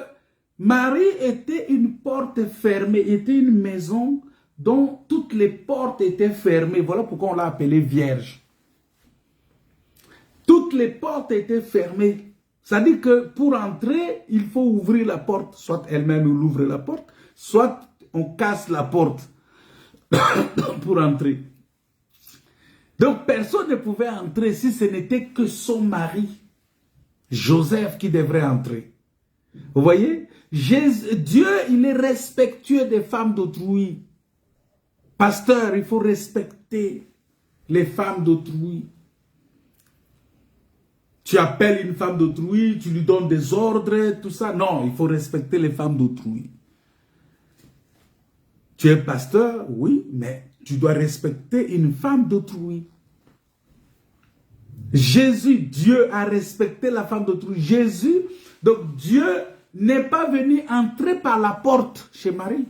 Marie était une porte fermée, était une maison dont toutes les portes étaient fermées. Voilà pourquoi on l'a appelée Vierge. Toutes les portes étaient fermées. C'est-à-dire que pour entrer, il faut ouvrir la porte. Soit elle-même ouvre la porte, soit on casse la porte pour entrer. Donc personne ne pouvait entrer si ce n'était que son mari, Joseph, qui devrait entrer. Vous voyez? Dieu, il est respectueux des femmes d'autrui. Pasteur, il faut respecter les femmes d'autrui. Tu appelles une femme d'autrui, tu lui donnes des ordres, tout ça. Non, il faut respecter les femmes d'autrui. Tu es pasteur, oui, mais tu dois respecter une femme d'autrui. Jésus, Dieu a respecté la femme d'autrui. Jésus, donc Dieu n'est pas venu entrer par la porte chez Marie.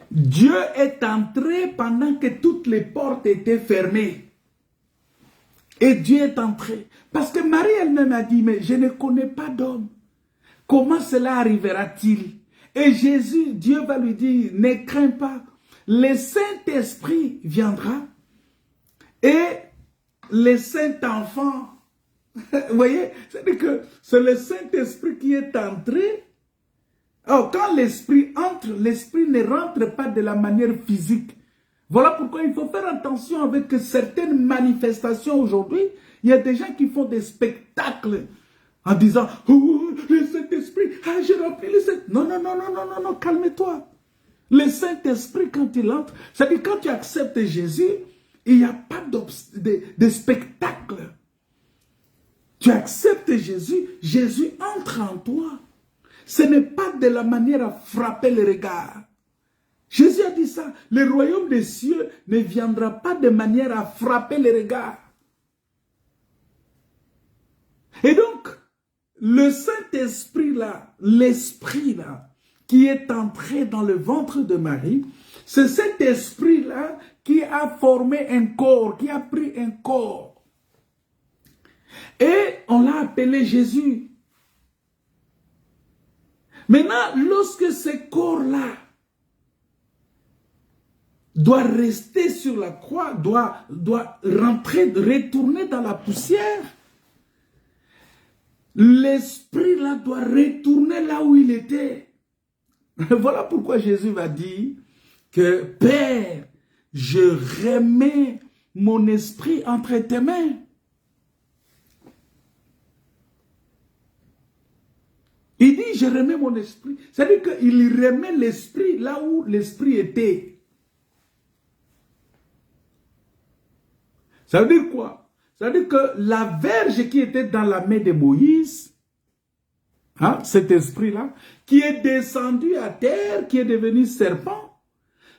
Dieu est entré pendant que toutes les portes étaient fermées. Et Dieu est entré. Parce que Marie elle-même a dit, mais je ne connais pas d'homme. Comment cela arrivera-t-il? Et Jésus, Dieu va lui dire, ne crains pas. Le Saint-Esprit viendra. Et le Saint-Enfant, vous voyez, c'est-à-dire que c'est le Saint-Esprit qui est entré. Alors, quand l'Esprit entre, l'Esprit ne rentre pas de la manière physique. Voilà pourquoi il faut faire attention avec certaines manifestations aujourd'hui. Il y a des gens qui font des spectacles en disant « Oh, le Saint-Esprit, ah, j'ai rempli le Saint-Esprit. » Non, non, non, non, non, non, non, calme-toi. Le Saint-Esprit, quand il entre, c'est-à-dire quand tu acceptes Jésus, il n'y a pas de spectacle. Tu acceptes Jésus, Jésus entre en toi. Ce n'est pas de la manière à frapper le regard. Jésus a dit ça, le royaume des cieux ne viendra pas de manière à frapper le regard. Et donc, le Saint-Esprit là, l'Esprit là, qui est entré dans le ventre de Marie, C'est cet esprit-là qui a formé un corps, qui a pris un corps. Et on l'a appelé Jésus. Maintenant, lorsque ce corps-là doit rester sur la croix, doit rentrer, retourner dans la poussière, l'esprit-là doit retourner là où il était. Voilà pourquoi Jésus va dire que « Père, je remets mon esprit entre tes mains. » Il dit « Je remets mon esprit ». C'est-à-dire qu'il remet l'esprit là où l'esprit était. Ça veut dire quoi? Ça veut dire que la verge qui était dans la main de Moïse, hein, cet esprit-là, qui est descendu à terre, qui est devenu serpent,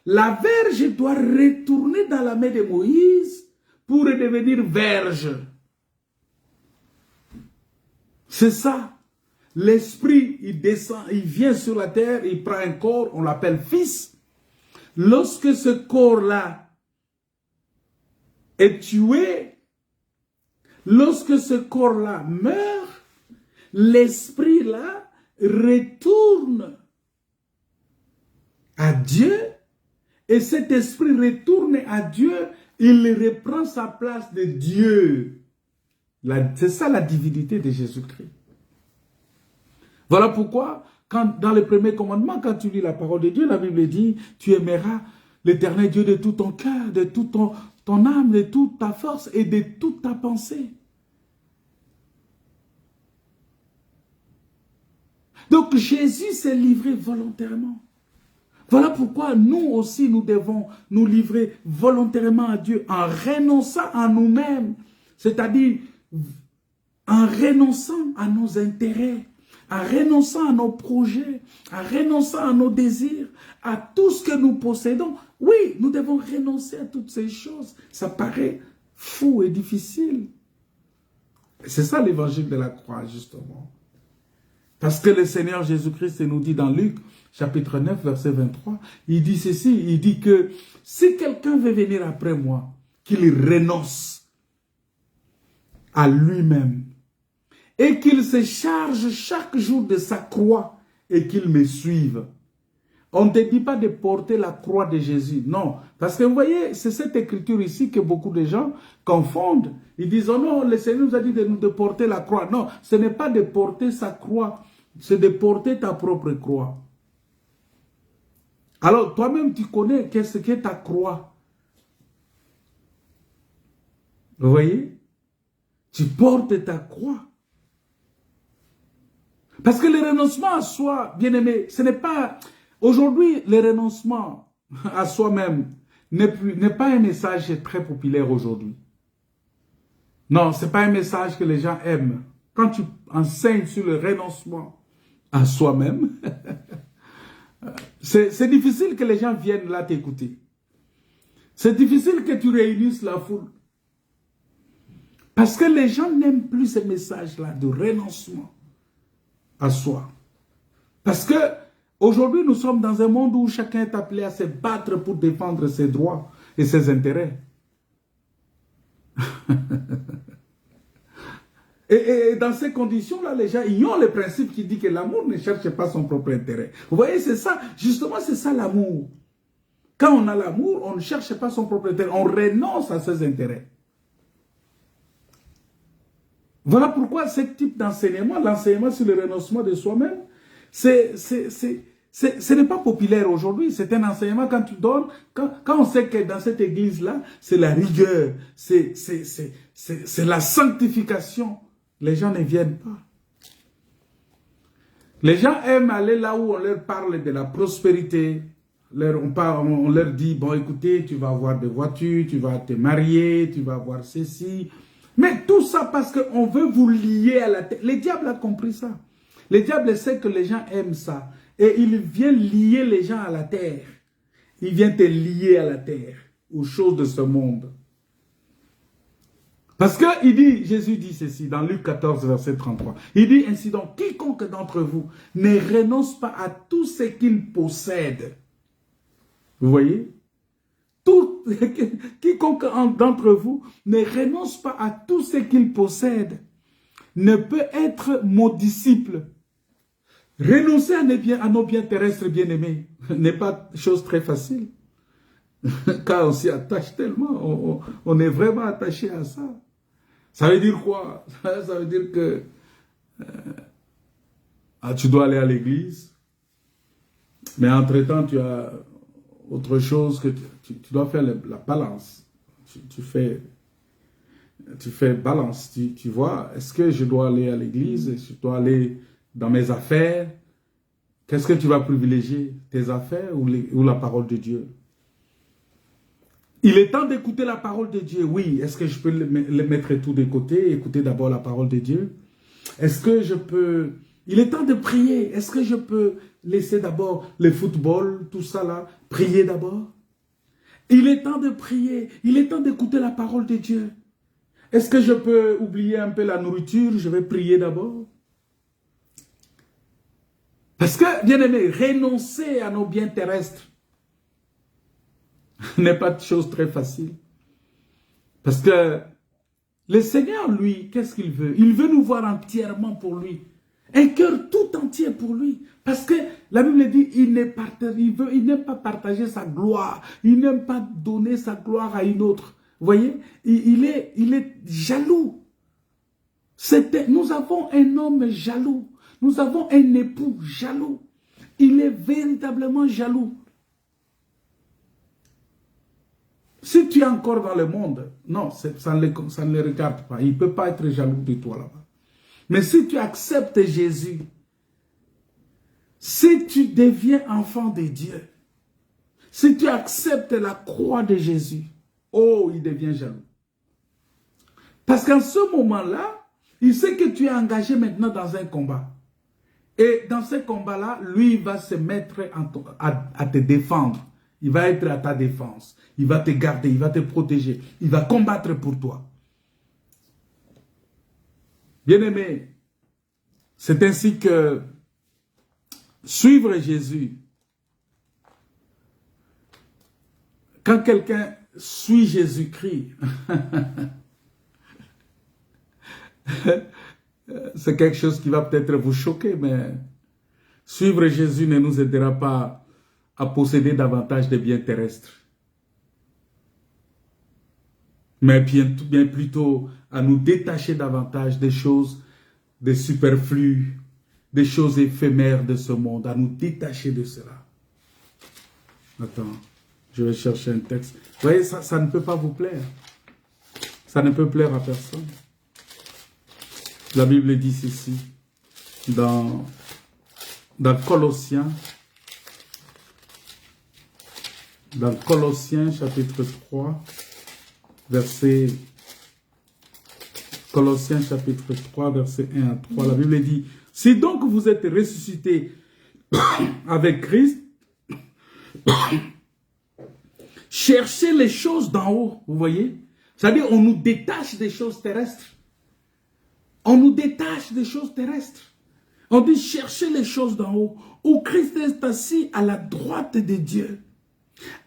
la verge doit retourner dans la main de Moïse pour devenir verge. C'est ça. L'esprit, il descend, il vient sur la terre, il prend un corps, on l'appelle fils. Lorsque ce corps-là est tué, lorsque ce corps-là meurt, l'esprit-là retourne à Dieu, et cet esprit retourne à Dieu, il reprend sa place de Dieu. C'est ça la divinité de Jésus-Christ. Voilà pourquoi, dans le premier commandement, quand tu lis la parole de Dieu, la Bible dit, tu aimeras l'Éternel Dieu de tout ton cœur, de toute ton âme, de toute ta force et de toute ta pensée. Donc Jésus s'est livré volontairement. Voilà pourquoi nous aussi, nous devons nous livrer volontairement à Dieu en renonçant à nous-mêmes, c'est-à-dire en renonçant à nos intérêts, en renonçant à nos projets, en renonçant à nos désirs, à tout ce que nous possédons. Oui, nous devons renoncer à toutes ces choses. Ça paraît fou et difficile. C'est ça l'évangile de la croix, justement. Parce que le Seigneur Jésus-Christ nous dit dans Luc, chapitre 9, verset 23, il dit ceci, il dit que si quelqu'un veut venir après moi, qu'il renonce à lui-même et qu'il se charge chaque jour de sa croix et qu'il me suive. On ne te dit pas de porter la croix de Jésus, non. Parce que vous voyez, c'est cette écriture ici que beaucoup de gens confondent. Ils disent, oh non, le Seigneur nous a dit de porter la croix. Non, ce n'est pas de porter sa croix, c'est de porter ta propre croix. Alors, toi-même, tu connais qu'est-ce qu'est ta croix. Vous voyez? Tu portes ta croix. Parce que le renoncement à soi, bien aimé, ce n'est pas... Aujourd'hui, le renoncement à soi-même n'est pas un message très populaire aujourd'hui. Non, ce n'est pas un message que les gens aiment. Quand tu enseignes sur le renoncement à soi-même, c'est difficile que les gens viennent là t'écouter. C'est difficile que tu réunisses la foule. Parce que les gens n'aiment plus ce message-là de renoncement à soi. Parce que aujourd'hui, nous sommes dans un monde où chacun est appelé à se battre pour défendre ses droits et ses intérêts. et dans ces conditions-là, les gens ignorent le principe qui dit que l'amour ne cherche pas son propre intérêt. Vous voyez, c'est ça, justement, c'est ça l'amour. Quand on a l'amour, on ne cherche pas son propre intérêt, on renonce à ses intérêts. Voilà pourquoi ce type d'enseignement, l'enseignement sur le renoncement de soi-même, ce n'est pas populaire aujourd'hui. C'est un enseignement quand tu donnes, quand on sait que dans cette église-là, c'est la rigueur, c'est la sanctification. Les gens ne viennent pas. Les gens aiment aller là où on leur parle de la prospérité. On leur dit, bon écoutez, tu vas avoir des voitures, tu vas te marier, tu vas avoir ceci. Mais tout ça parce qu'on veut vous lier à la terre. Le diable a compris ça. Le diable sait que les gens aiment ça. Et il vient lier les gens à la terre. Il vient te lier à la terre, aux choses de ce monde. Parce que Jésus dit ceci dans Luc 14, verset 33. Il dit ainsi donc, quiconque d'entre vous ne renonce pas à tout ce qu'il possède. Vous voyez? Tout, quiconque d'entre vous ne renonce pas à tout ce qu'il possède ne peut être mon disciple. Renoncer à nos biens terrestres bien-aimés n'est pas chose très facile. Car on s'y attache tellement, on est vraiment attaché à ça. Ça veut dire quoi? Ça veut dire que tu dois aller à l'église, mais entre-temps, tu as autre chose que tu dois faire la balance. Tu fais balance. Tu vois, est-ce que je dois aller à l'église? Est-ce que je dois aller dans mes affaires? Qu'est-ce que tu vas privilégier? Tes affaires ou la parole de Dieu? Il est temps d'écouter la parole de Dieu. Oui, est-ce que je peux le mettre tout de côté, écouter d'abord la parole de Dieu? Est-ce que je peux... Il est temps de prier. Est-ce que je peux laisser d'abord le football, tout ça là, prier d'abord? Il est temps de prier. Il est temps d'écouter la parole de Dieu. Est-ce que je peux oublier un peu la nourriture? Je vais prier d'abord. Parce que, bien aimé, renoncer à nos biens terrestres n'est pas de chose très facile. Parce que le Seigneur, lui, qu'est-ce qu'il veut? Il veut nous voir entièrement pour lui. Un cœur tout entier pour lui. Parce que la Bible dit, il n'aime pas partager sa gloire. Il n'aime pas donner sa gloire à une autre. Vous voyez? Il est jaloux. Nous avons un homme jaloux. Nous avons un époux jaloux. Il est véritablement jaloux. Si tu es encore dans le monde, non, ça ne le regarde pas. Il ne peut pas être jaloux de toi là-bas. Mais si tu acceptes Jésus, si tu deviens enfant de Dieu, si tu acceptes la croix de Jésus, oh, il devient jaloux. Parce qu'en ce moment-là, il sait que tu es engagé maintenant dans un combat. Et dans ce combat-là, lui, il va se mettre à te défendre. Il va être à ta défense. Il va te garder, il va te protéger. Il va combattre pour toi. Bien-aimé, c'est ainsi que suivre Jésus, quand quelqu'un suit Jésus-Christ, c'est quelque chose qui va peut-être vous choquer, mais suivre Jésus ne nous aidera pas à posséder davantage de biens terrestres, mais bien plutôt à nous détacher davantage des choses, des superflus, des choses éphémères de ce monde, à nous détacher de cela. Attends, je vais chercher un texte. Vous voyez, ça ne peut pas vous plaire. Ça ne peut plaire à personne. La Bible dit ceci, dans Colossiens, chapitre 3, verset... Colossiens chapitre 3, verset 1 à 3, la Bible dit, « Si donc vous êtes ressuscités avec Christ, cherchez les choses d'en haut. » Vous voyez? C'est-à-dire, on nous détache des choses terrestres. On nous détache des choses terrestres. On dit, cherchez les choses d'en haut, où Christ est assis à la droite de Dieu.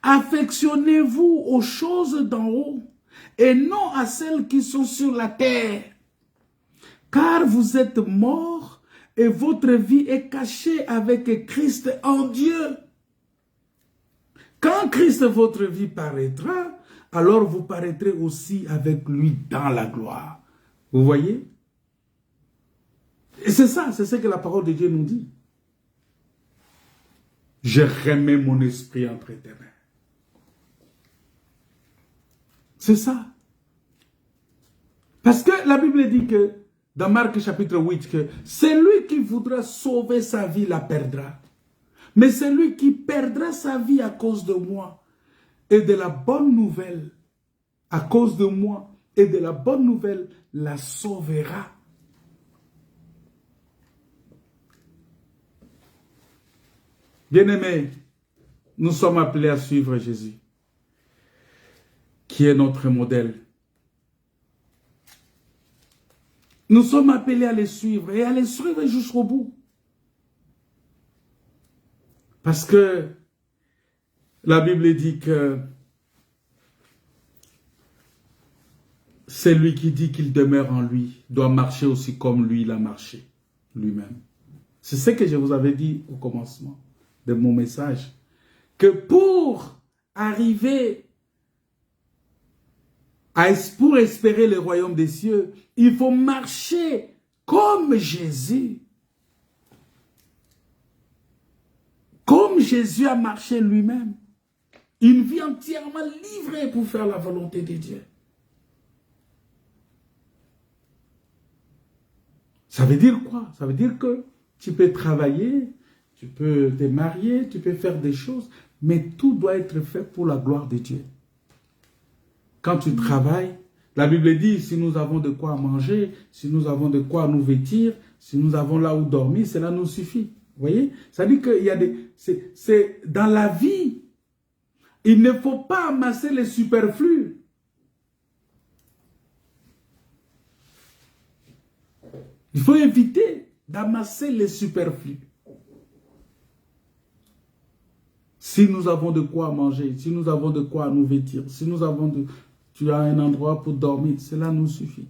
Affectionnez-vous aux choses d'en haut, et non à celles qui sont sur la terre. Car vous êtes morts et votre vie est cachée avec Christ en Dieu. Quand Christ, votre vie, paraîtra, alors vous paraîtrez aussi avec lui dans la gloire. Vous voyez? Et c'est ça, c'est ce que la parole de Dieu nous dit. Je remets mon esprit entre tes mains. C'est ça. Parce que la Bible dit que, dans Marc chapitre 8, que celui qui voudra sauver sa vie la perdra. Mais celui qui perdra sa vie à cause de moi et de la bonne nouvelle, à cause de moi et de la bonne nouvelle, la sauvera. Bien-aimés, nous sommes appelés à suivre Jésus, qui est notre modèle. Nous sommes appelés à les suivre et à les suivre jusqu'au bout. Parce que La Bible dit que celui qui dit qu'il demeure en lui doit marcher aussi comme lui, il a marché lui-même. C'est ce que je vous avais dit au commencement de mon message. Que pour arriver pour espérer le royaume des cieux, il faut marcher comme Jésus. Comme Jésus a marché lui-même. Une vie entièrement livrée pour faire la volonté de Dieu. Ça veut dire quoi? Ça veut dire que tu peux travailler, tu peux te marier, tu peux faire des choses, mais tout doit être fait pour la gloire de Dieu. Quand tu travailles, la Bible dit, si nous avons de quoi manger, si nous avons de quoi nous vêtir, si nous avons là où dormir, cela nous suffit. Vous voyez? Ça veut dire qu'il y a des... C'est dans la vie, il ne faut pas amasser les superflus. Il faut éviter d'amasser les superflus. Si nous avons de quoi manger, si nous avons de quoi nous vêtir, si nous avons de... Tu as un endroit pour dormir, cela nous suffit.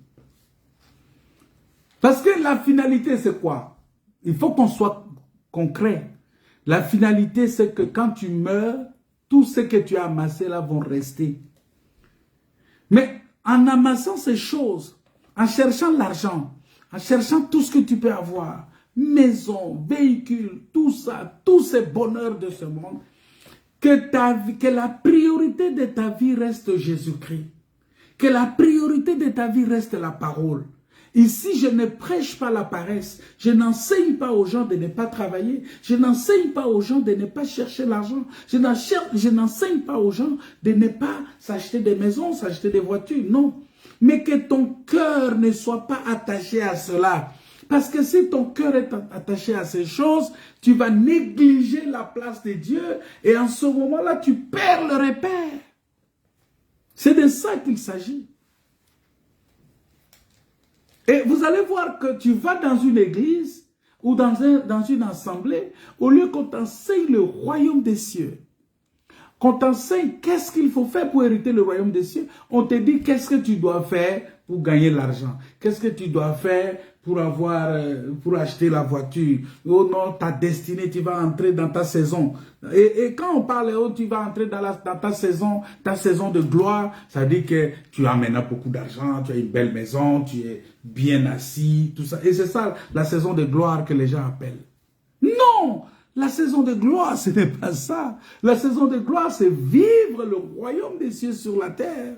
Parce que la finalité, c'est quoi? Il faut qu'on soit concret. La finalité, c'est que quand tu meurs, tout ce que tu as amassé là vont rester. Mais en amassant ces choses, en cherchant l'argent, en cherchant tout ce que tu peux avoir, maison, véhicule, tout ça, tous ces bonheurs de ce monde, que la priorité de ta vie reste Jésus-Christ. Que la priorité de ta vie reste la parole. Ici, je ne prêche pas la paresse. Je n'enseigne pas aux gens de ne pas travailler. Je n'enseigne pas aux gens de ne pas chercher l'argent. Je n'enseigne pas aux gens de ne pas s'acheter des maisons, s'acheter des voitures. Non. Mais que ton cœur ne soit pas attaché à cela. Parce que si ton cœur est attaché à ces choses, tu vas négliger la place de Dieu. Et en ce moment-là, tu perds le repère. C'est de ça qu'il s'agit. Et vous allez voir que tu vas dans une église ou dans une assemblée, au lieu qu'on t'enseigne le royaume des cieux, qu'on t'enseigne qu'est-ce qu'il faut faire pour hériter le royaume des cieux, on te dit qu'est-ce que tu dois faire pour gagner l'argent, qu'est-ce que tu dois faire pour acheter la voiture. Oh non, ta destinée, tu vas entrer dans ta saison. Et quand on parle, oh, tu vas entrer dans ta saison de gloire, ça dit que tu as maintenant beaucoup d'argent, tu as une belle maison, tu es bien assis, tout ça. Et c'est ça la saison de gloire que les gens appellent. Non! La saison de gloire, ce n'est pas ça. La saison de gloire, c'est vivre le royaume des cieux sur la terre.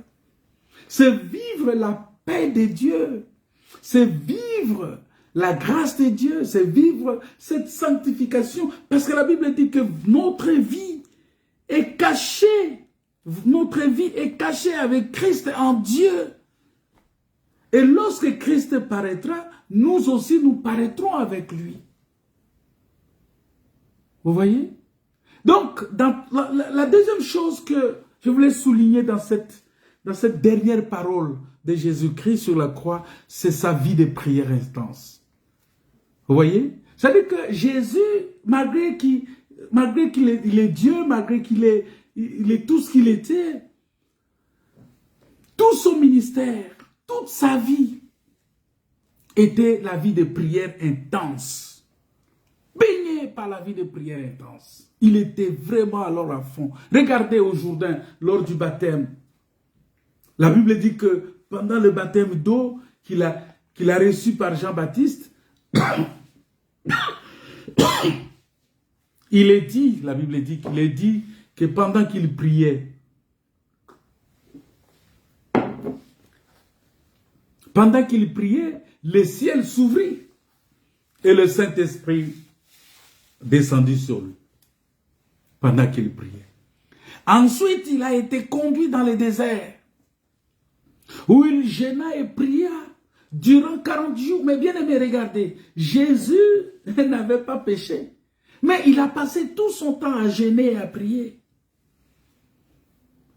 C'est vivre la paix de Dieu. C'est vivre la grâce de Dieu. C'est vivre cette sanctification. Parce que la Bible dit que notre vie est cachée. Notre vie est cachée avec Christ en Dieu. Et lorsque Christ paraîtra, nous aussi nous paraîtrons avec lui. Vous voyez? Donc, dans la deuxième chose que je voulais souligner dans cette dernière parole de Jésus-Christ sur la croix, c'est sa vie de prière intense. Vous voyez? C'est-à-dire que Jésus, malgré qu'il est Dieu, malgré qu'il est tout ce qu'il était, tout son ministère, toute sa vie était la vie de prière intense. Baigné par la vie de prière intense. Il était vraiment alors à fond. Regardez au Jourdain, lors du baptême. La Bible dit que pendant le baptême d'eau qu'il a reçu par Jean-Baptiste, il est dit, la Bible dit qu'il est dit que pendant qu'il priait, le ciel s'ouvrit et le Saint-Esprit descendit sur lui pendant qu'il priait. Ensuite, il a été conduit dans le désert où il jeûna et pria durant 40 jours. Mais bien aimé, regardez, Jésus n'avait pas péché, mais il a passé tout son temps à jeûner et à prier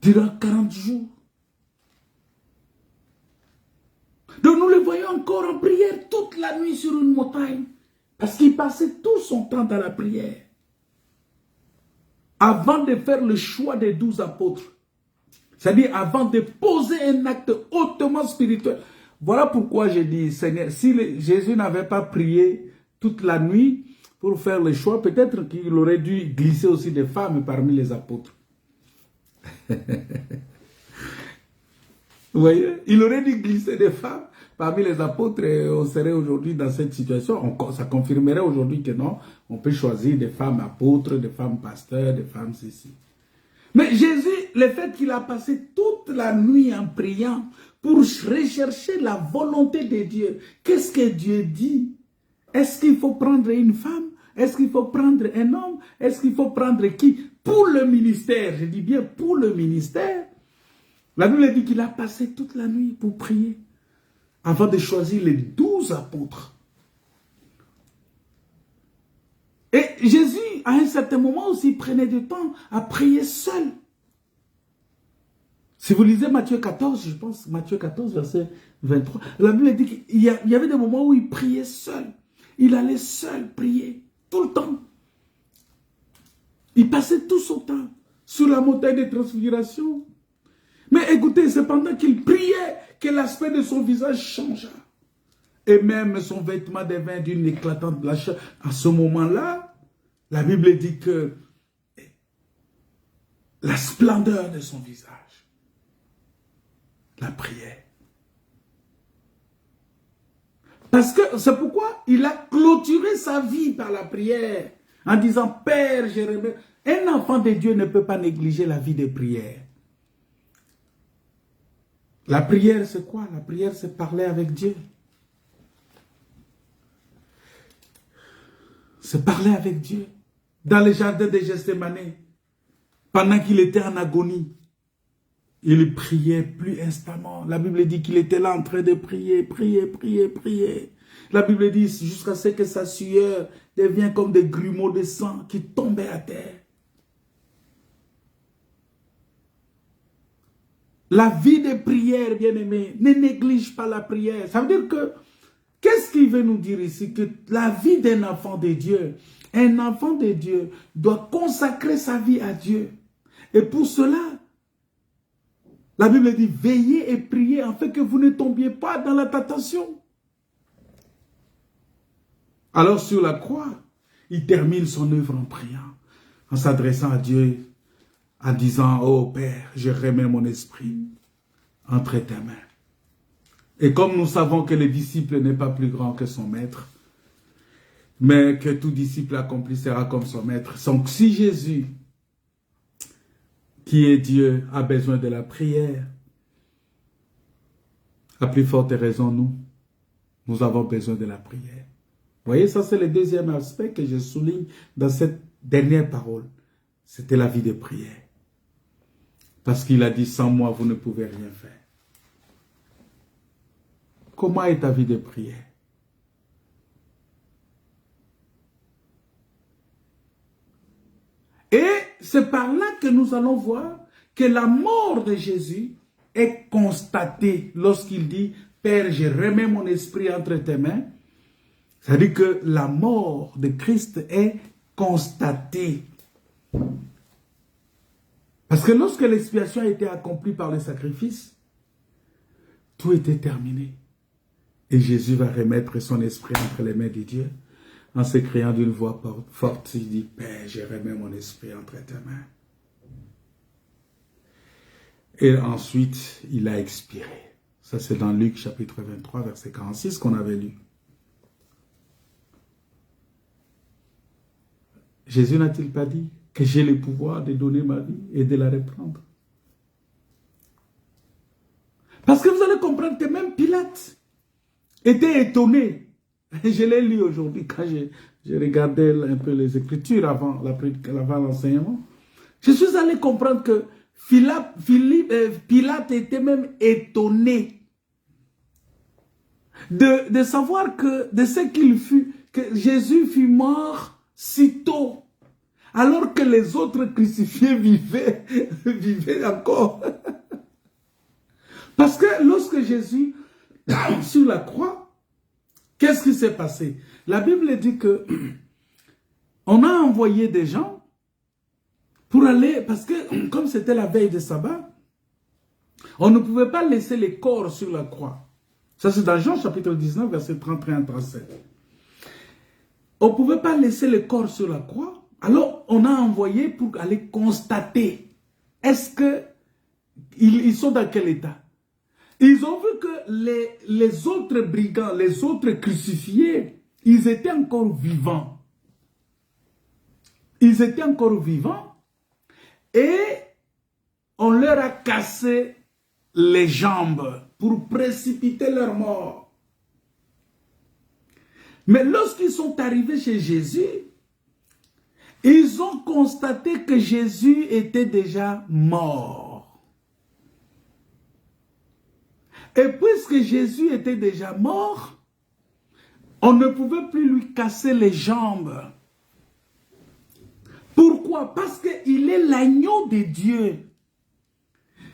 durant 40 jours. Donc nous le voyons encore en prière toute la nuit sur une montagne, parce qu'il passait tout son temps dans la prière. avant de faire le choix des 12 apôtres. C'est-à-dire avant de poser un acte hautement spirituel. Voilà pourquoi j'ai dit, Seigneur, si Jésus n'avait pas prié toute la nuit pour faire le choix, peut-être qu'il aurait dû glisser aussi des femmes parmi les apôtres. Vous voyez, il aurait dû glisser des femmes parmi les apôtres et on serait aujourd'hui dans cette situation. Ça confirmerait aujourd'hui que non, on peut choisir des femmes apôtres, des femmes pasteurs, des femmes ceci. Mais Jésus, le fait qu'il a passé toute la nuit en priant pour rechercher la volonté de Dieu, qu'est-ce que Dieu dit? Est-ce qu'il faut prendre une femme? Est-ce qu'il faut prendre un homme? Est-ce qu'il faut prendre qui? Pour le ministère, je dis bien pour le ministère. La Bible dit qu'il a passé toute la nuit pour prier avant de choisir les 12 apôtres. Et Jésus, à un certain moment aussi, prenait du temps à prier seul. Si vous lisez Matthieu 14, je pense, Matthieu 14, verset 23, la Bible dit qu'il y avait des moments où il priait seul. Il allait seul prier, tout le temps. Il passait tout son temps sur la montagne de transfiguration. Mais écoutez, c'est pendant qu'il priait que l'aspect de son visage changea. Et même son vêtement devint d'une éclatante blancheur. À ce moment-là, la Bible dit que la splendeur de son visage, la prière. Parce que c'est pourquoi il a clôturé sa vie par la prière. En disant, Père, je remets. Un enfant de Dieu ne peut pas négliger la vie de prière. La prière, c'est quoi? La prière, c'est parler avec Dieu. C'est parler avec Dieu. Dans le jardin de Gethsémane, pendant qu'il était en agonie, il priait plus instamment. La Bible dit qu'il était là en train de prier, prier, prier, prier. La Bible dit jusqu'à ce que sa sueur devienne comme des grumeaux de sang qui tombaient à terre. La vie de prière, bien-aimé, ne néglige pas la prière. Ça veut dire que, qu'est-ce qu'il veut nous dire ici? Que la vie d'un enfant de Dieu, un enfant de Dieu doit consacrer sa vie à Dieu. Et pour cela, la Bible dit, veillez et priez afin que vous ne tombiez pas dans la tentation. Alors sur la croix, il termine son œuvre en priant, en s'adressant à Dieu, en disant, oh Père, je remets mon esprit entre tes mains. Et comme nous savons que le disciple n'est pas plus grand que son maître, mais que tout disciple accompli sera comme son maître. Donc si Jésus, qui est Dieu, a besoin de la prière, à plus forte raison, nous avons besoin de la prière. Vous voyez, ça c'est le deuxième aspect que je souligne dans cette dernière parole. C'était la vie de prière. Parce qu'il a dit, sans moi, vous ne pouvez rien faire. Comment est ta vie de prière? Et c'est par là que nous allons voir que la mort de Jésus est constatée lorsqu'il dit, Père, je remets mon esprit entre tes mains. C'est-à-dire que la mort de Christ est constatée. Parce que lorsque l'expiation a été accomplie par le sacrifice, tout était terminé. Et Jésus va remettre son esprit entre les mains de Dieu en se criant d'une voix forte. Il dit, Père, je remets mon esprit entre tes mains. Et ensuite, il a expiré. Ça, c'est dans Luc chapitre 23, verset 46 qu'on avait lu. Jésus n'a-t-il pas dit que j'ai le pouvoir de donner ma vie et de la reprendre? Parce que vous allez comprendre que même Pilate était étonné. Je l'ai lu aujourd'hui quand je regardais un peu les Écritures avant l'enseignement. Je suis allé comprendre que Pilate était même étonné de savoir que de ce qu'il fut, que Jésus fut mort si tôt, alors que les autres crucifiés vivaient encore. Parce que lorsque Jésus, sur la croix, qu'est-ce qui s'est passé? La Bible dit que on a envoyé des gens pour aller, parce que comme c'était la veille de sabbat, on ne pouvait pas laisser les corps sur la croix. Ça c'est dans Jean chapitre 19, verset 31-37. On ne pouvait pas laisser les corps sur la croix. Alors on a envoyé pour aller constater, est-ce que ils sont dans quel état? Ils ont vu que les autres brigands, les autres crucifiés, ils étaient encore vivants. Ils étaient encore vivants et on leur a cassé les jambes pour précipiter leur mort. Mais lorsqu'ils sont arrivés chez Jésus, ils ont constaté que Jésus était déjà mort. Et puisque Jésus était déjà mort, on ne pouvait plus lui casser les jambes. Pourquoi? Parce qu'il est l'agneau de Dieu.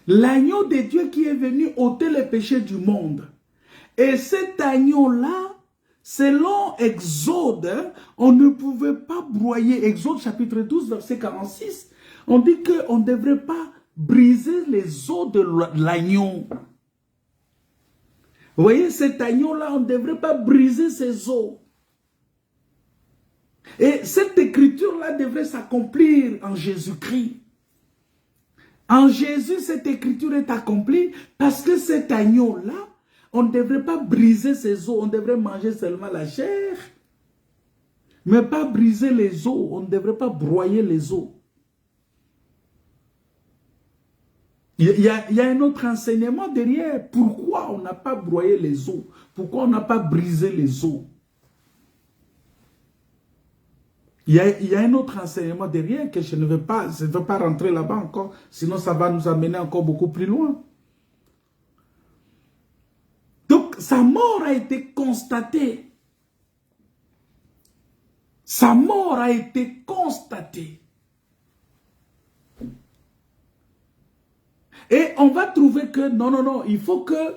L'agneau de Dieu qui est venu ôter les péchés du monde. Et cet agneau-là, selon Exode, on ne pouvait pas broyer. Exode chapitre 12, verset 46. On dit qu'on ne devrait pas briser les os de l'agneau. Vous voyez, cet agneau-là, on ne devrait pas briser ses os. Et cette écriture-là devrait s'accomplir en Jésus-Christ. En Jésus, cette écriture est accomplie parce que cet agneau-là, on ne devrait pas briser ses os, on devrait manger seulement la chair, mais pas briser les os, on ne devrait pas broyer les os. Il y a un autre enseignement derrière. Pourquoi on n'a pas broyé les os? Pourquoi on n'a pas brisé les os? Il y a un autre enseignement derrière que je ne veux pas rentrer là-bas encore, sinon ça va nous amener encore beaucoup plus loin. Donc, sa mort a été constatée. Sa mort a été constatée. Et on va trouver que, non, il faut que,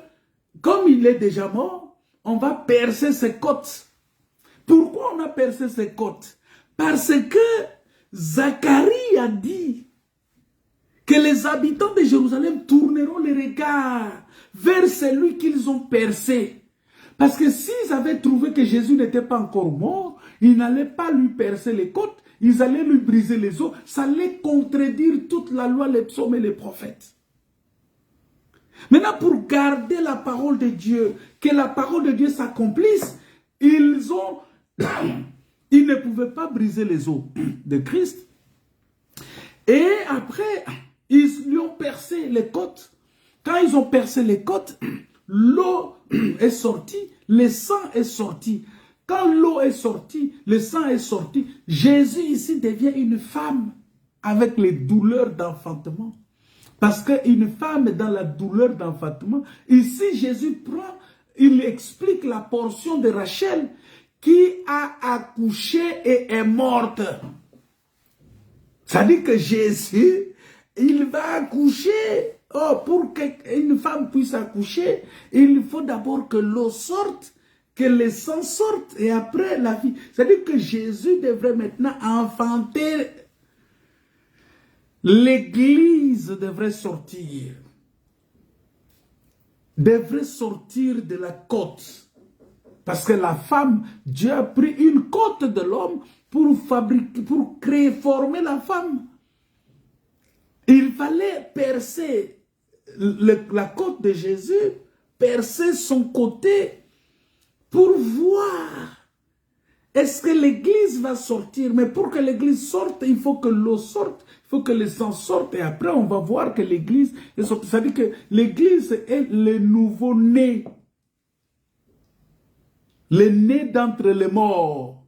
comme il est déjà mort, on va percer ses côtes. Pourquoi on a percé ses côtes? Parce que Zacharie a dit que les habitants de Jérusalem tourneront les regards vers celui qu'ils ont percé. Parce que s'ils avaient trouvé que Jésus n'était pas encore mort, ils n'allaient pas lui percer les côtes, ils allaient lui briser les os. Ça allait contredire toute la loi, les psaumes et les prophètes. Maintenant, pour garder la parole de Dieu, que la parole de Dieu s'accomplisse, ils ne pouvaient pas briser les os de Christ. Et après, ils lui ont percé les côtes. Quand ils ont percé les côtes, l'eau est sortie, le sang est sorti. Quand l'eau est sortie, le sang est sorti, Jésus ici devient une femme avec les douleurs d'enfantement. Parce qu'une femme est dans la douleur d'enfantement. Ici, Jésus prend, il explique la portion de Rachel qui a accouché et est morte. Ça dit que Jésus, il va accoucher. Oh, pour qu'une femme puisse accoucher, il faut d'abord que l'eau sorte, que le sang sorte, et après la vie. C'est-à-dire que Jésus devrait maintenant enfanter. L'Église devrait sortir. Devrait sortir de la côte. Parce que la femme, Dieu a pris une côte de l'homme pour former la femme. Il fallait percer la côte de Jésus, percer son côté pour voir. Est-ce que l'Église va sortir? Mais pour que l'Église sorte, il faut que l'eau sorte, il faut que le sang sorte. Et après, on va voir que l'Église est sortie. Ça veut dire que l'Église est le nouveau-né. Le né d'entre les morts.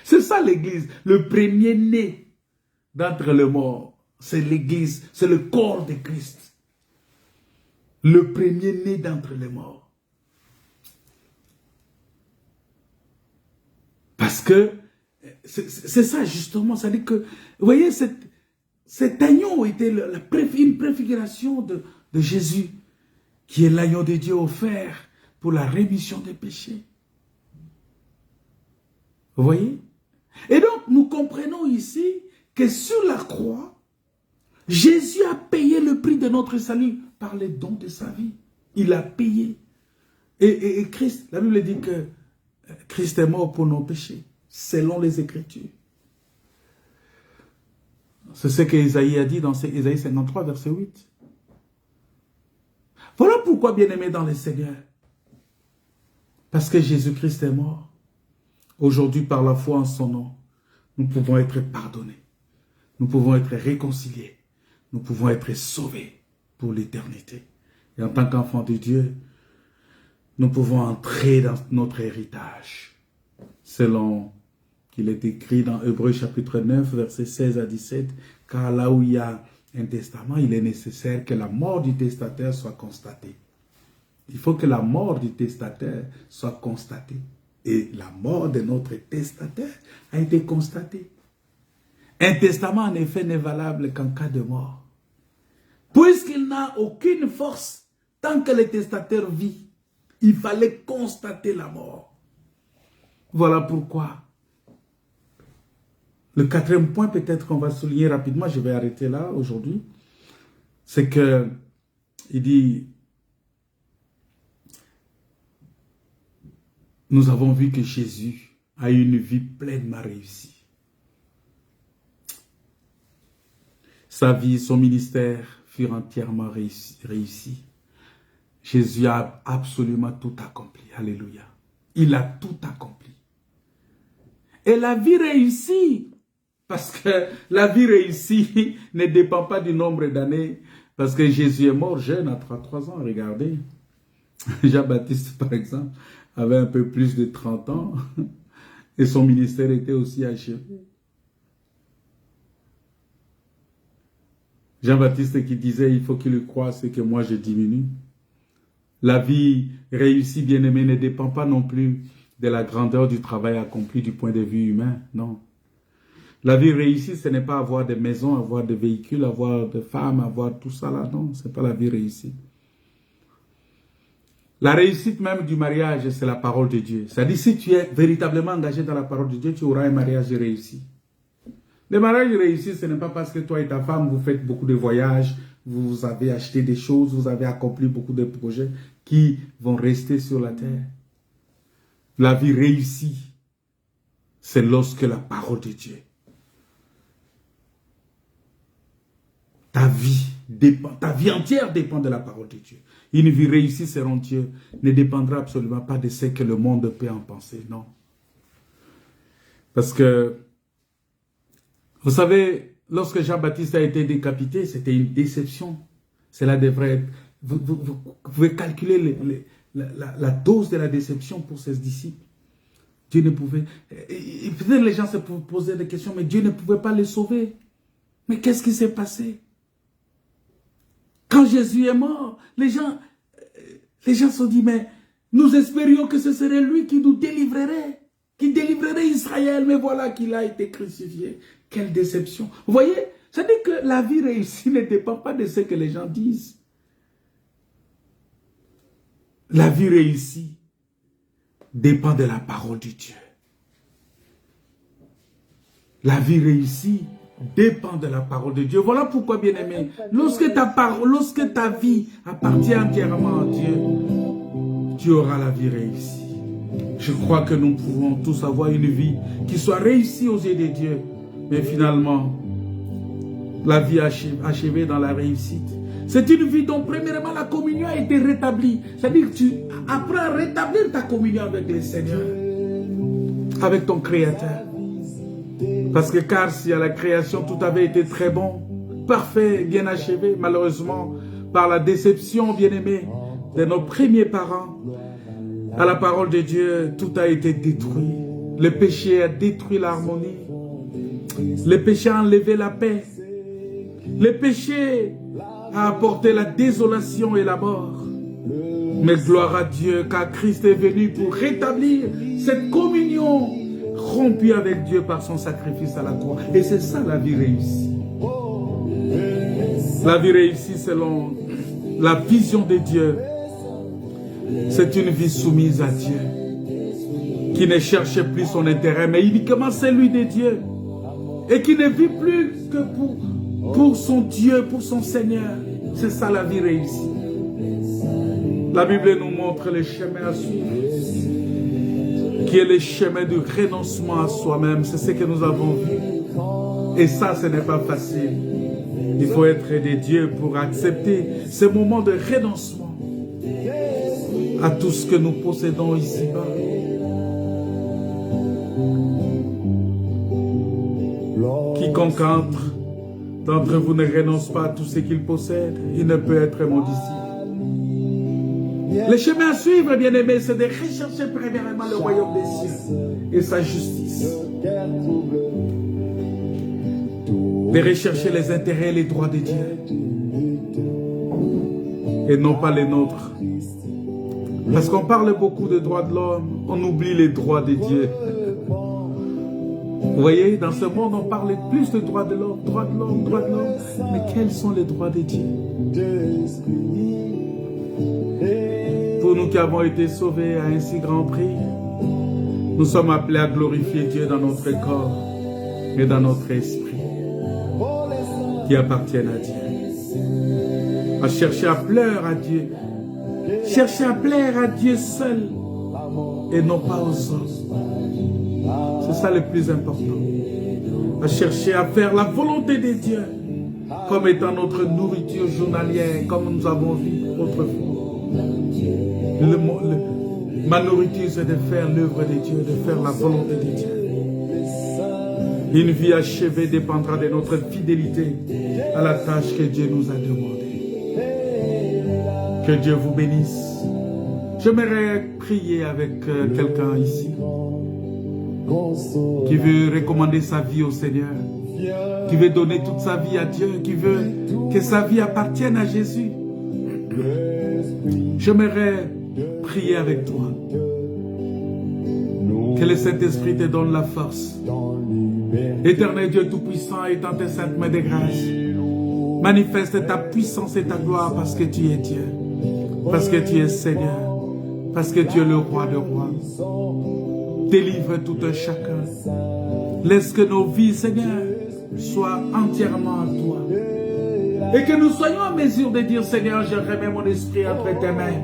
C'est ça l'Église, le premier-né d'entre les morts. C'est l'Église, c'est le corps de Christ. Le premier-né d'entre les morts. Parce que c'est ça justement, ça dit que, vous voyez, cet agneau était une préfiguration de Jésus, qui est l'agneau de Dieu offert pour la rémission des péchés. Vous voyez? Et donc, nous comprenons ici que sur la croix, Jésus a payé le prix de notre salut par les dons de sa vie. Il a payé. Et Christ, la Bible dit que Christ est mort pour nos péchés, selon les Écritures. C'est ce qu'Ésaïe a dit dans Ésaïe 53, verset 8. Voilà pourquoi, bien-aimés dans le Seigneur, parce que Jésus-Christ est mort, aujourd'hui, par la foi en son nom, nous pouvons être pardonnés, nous pouvons être réconciliés, nous pouvons être sauvés pour l'éternité. Et en tant qu'enfants de Dieu, nous pouvons entrer dans notre héritage, selon qu'il est écrit dans Hébreux chapitre 9, versets 16 à 17, car là où il y a un testament, il est nécessaire que la mort du testataire soit constatée. Il faut que la mort du testataire soit constatée. Et la mort de notre testataire a été constatée. Un testament, en effet, n'est valable qu'en cas de mort. Puisqu'il n'a aucune force, tant que le testataire vit, il fallait constater la mort. Voilà pourquoi. Le quatrième point, peut-être qu'on va souligner rapidement, je vais arrêter là aujourd'hui, c'est que il dit, nous avons vu que Jésus a eu une vie pleinement réussie. Sa vie, son ministère furent entièrement réussis. Jésus a absolument tout accompli. Alléluia. Il a tout accompli. Et la vie réussie, parce que la vie réussie ne dépend pas du nombre d'années, parce que Jésus est mort jeune à 33 ans, regardez. Jean-Baptiste, par exemple, avait un peu plus de 30 ans, et son ministère était aussi achevé. Jean-Baptiste qui disait, il faut qu'il croie ce que moi je diminue. La vie réussie, bien-aimée, ne dépend pas non plus de la grandeur du travail accompli du point de vue humain, non. La vie réussie, ce n'est pas avoir des maisons, avoir des véhicules, avoir des femmes, avoir tout ça là, non, ce n'est pas la vie réussie. La réussite même du mariage, c'est la parole de Dieu. C'est-à-dire, si tu es véritablement engagé dans la parole de Dieu, tu auras un mariage réussi. Le mariage réussi, ce n'est pas parce que toi et ta femme, vous faites beaucoup de voyages, vous avez acheté des choses, vous avez accompli beaucoup de projets qui vont rester sur la terre. La vie réussie, c'est lorsque la parole de Dieu, ta vie entière dépend de la parole de Dieu. Une vie réussie selon Dieu ne dépendra absolument pas de ce que le monde peut en penser, non. Parce que, vous savez, lorsque Jean-Baptiste a été décapité, c'était une déception. Cela devrait être... Vous pouvez calculer la dose de la déception pour ses disciples. Dieu ne pouvait... Peut-être les gens se posaient des questions, mais Dieu ne pouvait pas les sauver. Mais qu'est-ce qui s'est passé? Quand Jésus est mort, les gens se sont dit, mais nous espérions que ce serait lui qui nous délivrerait, qui délivrerait Israël, mais voilà qu'il a été crucifié. Quelle déception. Vous voyez, ça dit que la vie réussie ne dépend pas de ce que les gens disent. La vie réussie dépend de la parole de Dieu. La vie réussie dépend de la parole de Dieu. Voilà pourquoi, bien-aimé, lorsque ta vie appartient entièrement à Dieu, tu auras la vie réussie. Je crois que nous pouvons tous avoir une vie qui soit réussie aux yeux de Dieu. Mais finalement, la vie achevée dans la réussite, c'est une vie dont premièrement la communion a été rétablie. C'est-à-dire que tu apprends à rétablir ta communion avec le Seigneur, avec ton Créateur. Parce que car si à la création tout avait été très bon, parfait, bien achevé, malheureusement, par la déception, bien-aimée, de nos premiers parents, à la parole de Dieu, tout a été détruit. Le péché a détruit l'harmonie. Le péché a enlevé la paix. Le péché a apporté la désolation et la mort. Mais gloire à Dieu, car Christ est venu pour rétablir cette communion rompue avec Dieu par son sacrifice à la croix. Et c'est ça la vie réussie. La vie réussie selon la vision de Dieu, c'est une vie soumise à Dieu, qui ne cherche plus son intérêt, mais uniquement celui de Dieu. et qui ne vit plus que pour son Dieu, pour son Seigneur. C'est ça la vie réussie. La Bible nous montre le chemin à suivre, qui est le chemin du renoncement à soi-même. C'est ce que nous avons vu. Et ça, ce n'est pas facile. Il faut être des dieux pour accepter ce moment de renoncement à tout ce que nous possédons ici-bas. Quiconque d'entre vous ne renonce pas à tout ce qu'il possède, il ne peut être mon disciple. Le chemin à suivre, bien-aimé, c'est de rechercher premièrement le royaume des cieux et sa justice. De rechercher les intérêts et les droits de Dieu. Et non pas les nôtres. Parce qu'on parle beaucoup de droits de l'homme, on oublie les droits de Dieu. Vous voyez, dans ce monde, on parle plus de droits de l'homme, droits de l'homme, droits de l'homme. Mais quels sont les droits de Dieu? Pour nous qui avons été sauvés à un si grand prix, nous sommes appelés à glorifier Dieu dans notre corps et dans notre esprit, qui appartiennent à Dieu. À chercher à plaire à Dieu. Chercher à plaire à Dieu seul et non pas aux hommes. C'est ça le plus important. À chercher à faire la volonté de Dieu comme étant notre nourriture journalière, comme nous avons vu autrefois. Ma nourriture, c'est de faire l'œuvre de Dieu, de faire la volonté de Dieu. Une vie achevée dépendra de notre fidélité à la tâche que Dieu nous a demandée. Que Dieu vous bénisse. J'aimerais prier avec quelqu'un ici qui veut recommander sa vie au Seigneur, qui veut donner toute sa vie à Dieu, qui veut que sa vie appartienne à Jésus. J'aimerais prier avec toi. Que le Saint-Esprit te donne la force. Éternel Dieu Tout-Puissant, et dans tes saintes mains de grâce, manifeste ta puissance et ta gloire parce que tu es Dieu, parce que tu es Seigneur, parce que tu es le roi de rois. Délivre tout un chacun. Laisse que nos vies, Seigneur, soient entièrement à toi. Et que nous soyons en mesure de dire, Seigneur, je remets mon esprit entre tes mains.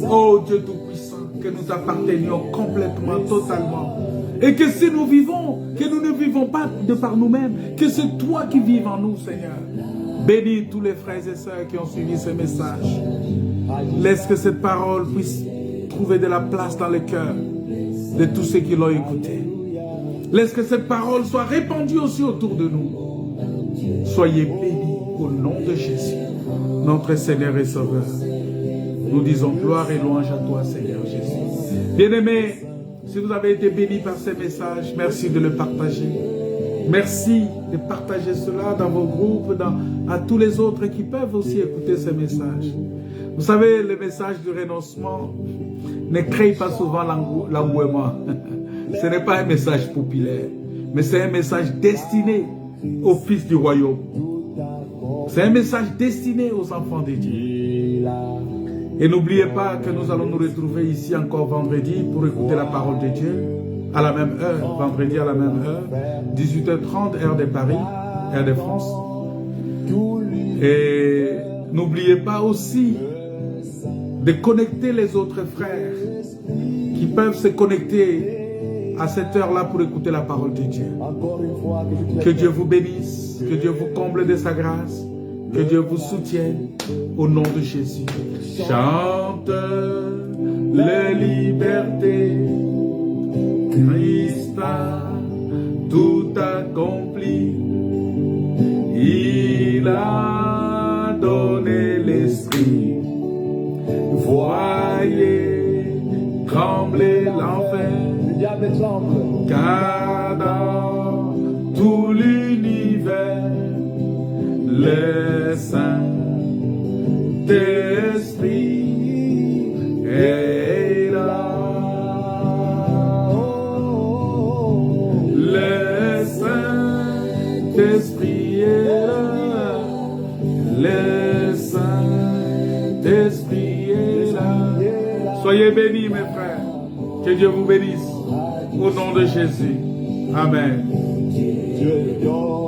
Oh Dieu Tout-Puissant, que nous appartenions complètement, totalement. Et que si nous vivons, que nous ne vivons pas de par nous-mêmes, que c'est toi qui vives en nous, Seigneur. Bénis tous les frères et sœurs qui ont suivi ce message. Laisse que cette parole puisse trouver de la place dans le cœur de tous ceux qui l'ont écouté. Laisse que cette parole soit répandue aussi autour de nous. Soyez bénis au nom de Jésus, notre Seigneur et Sauveur. Nous disons gloire et louange à toi, Seigneur Jésus. Bien-aimés, si vous avez été bénis par ces messages, merci de le partager. Merci de partager cela dans vos groupes, à tous les autres qui peuvent aussi écouter ces messages. Vous savez, le message du renoncement ne crée pas souvent l'engouement. Ce n'est pas un message populaire, mais c'est un message destiné aux fils du royaume. C'est un message destiné aux enfants de Dieu. Et n'oubliez pas que nous allons nous retrouver ici encore vendredi pour écouter la parole de Dieu à la même heure, vendredi à la même heure, 18h30, heure de Paris, heure de France. Et n'oubliez pas aussi de connecter les autres frères qui peuvent se connecter à cette heure-là pour écouter la parole de Dieu. Que Dieu vous bénisse, que Dieu vous comble de sa grâce, que Dieu vous soutienne au nom de Jésus. Chante les libertés, Christ a tout accompli. Il a donné l'esprit. Voyez trembler l'enfer, car dans tout l'univers, le Saint-Esprit est là. Le Saint-Esprit est là. Le Saint-Esprit est là. Soyez bénis, mes frères. Que Dieu vous bénisse. Au nom de Jésus. Amen. Tu es Dieu.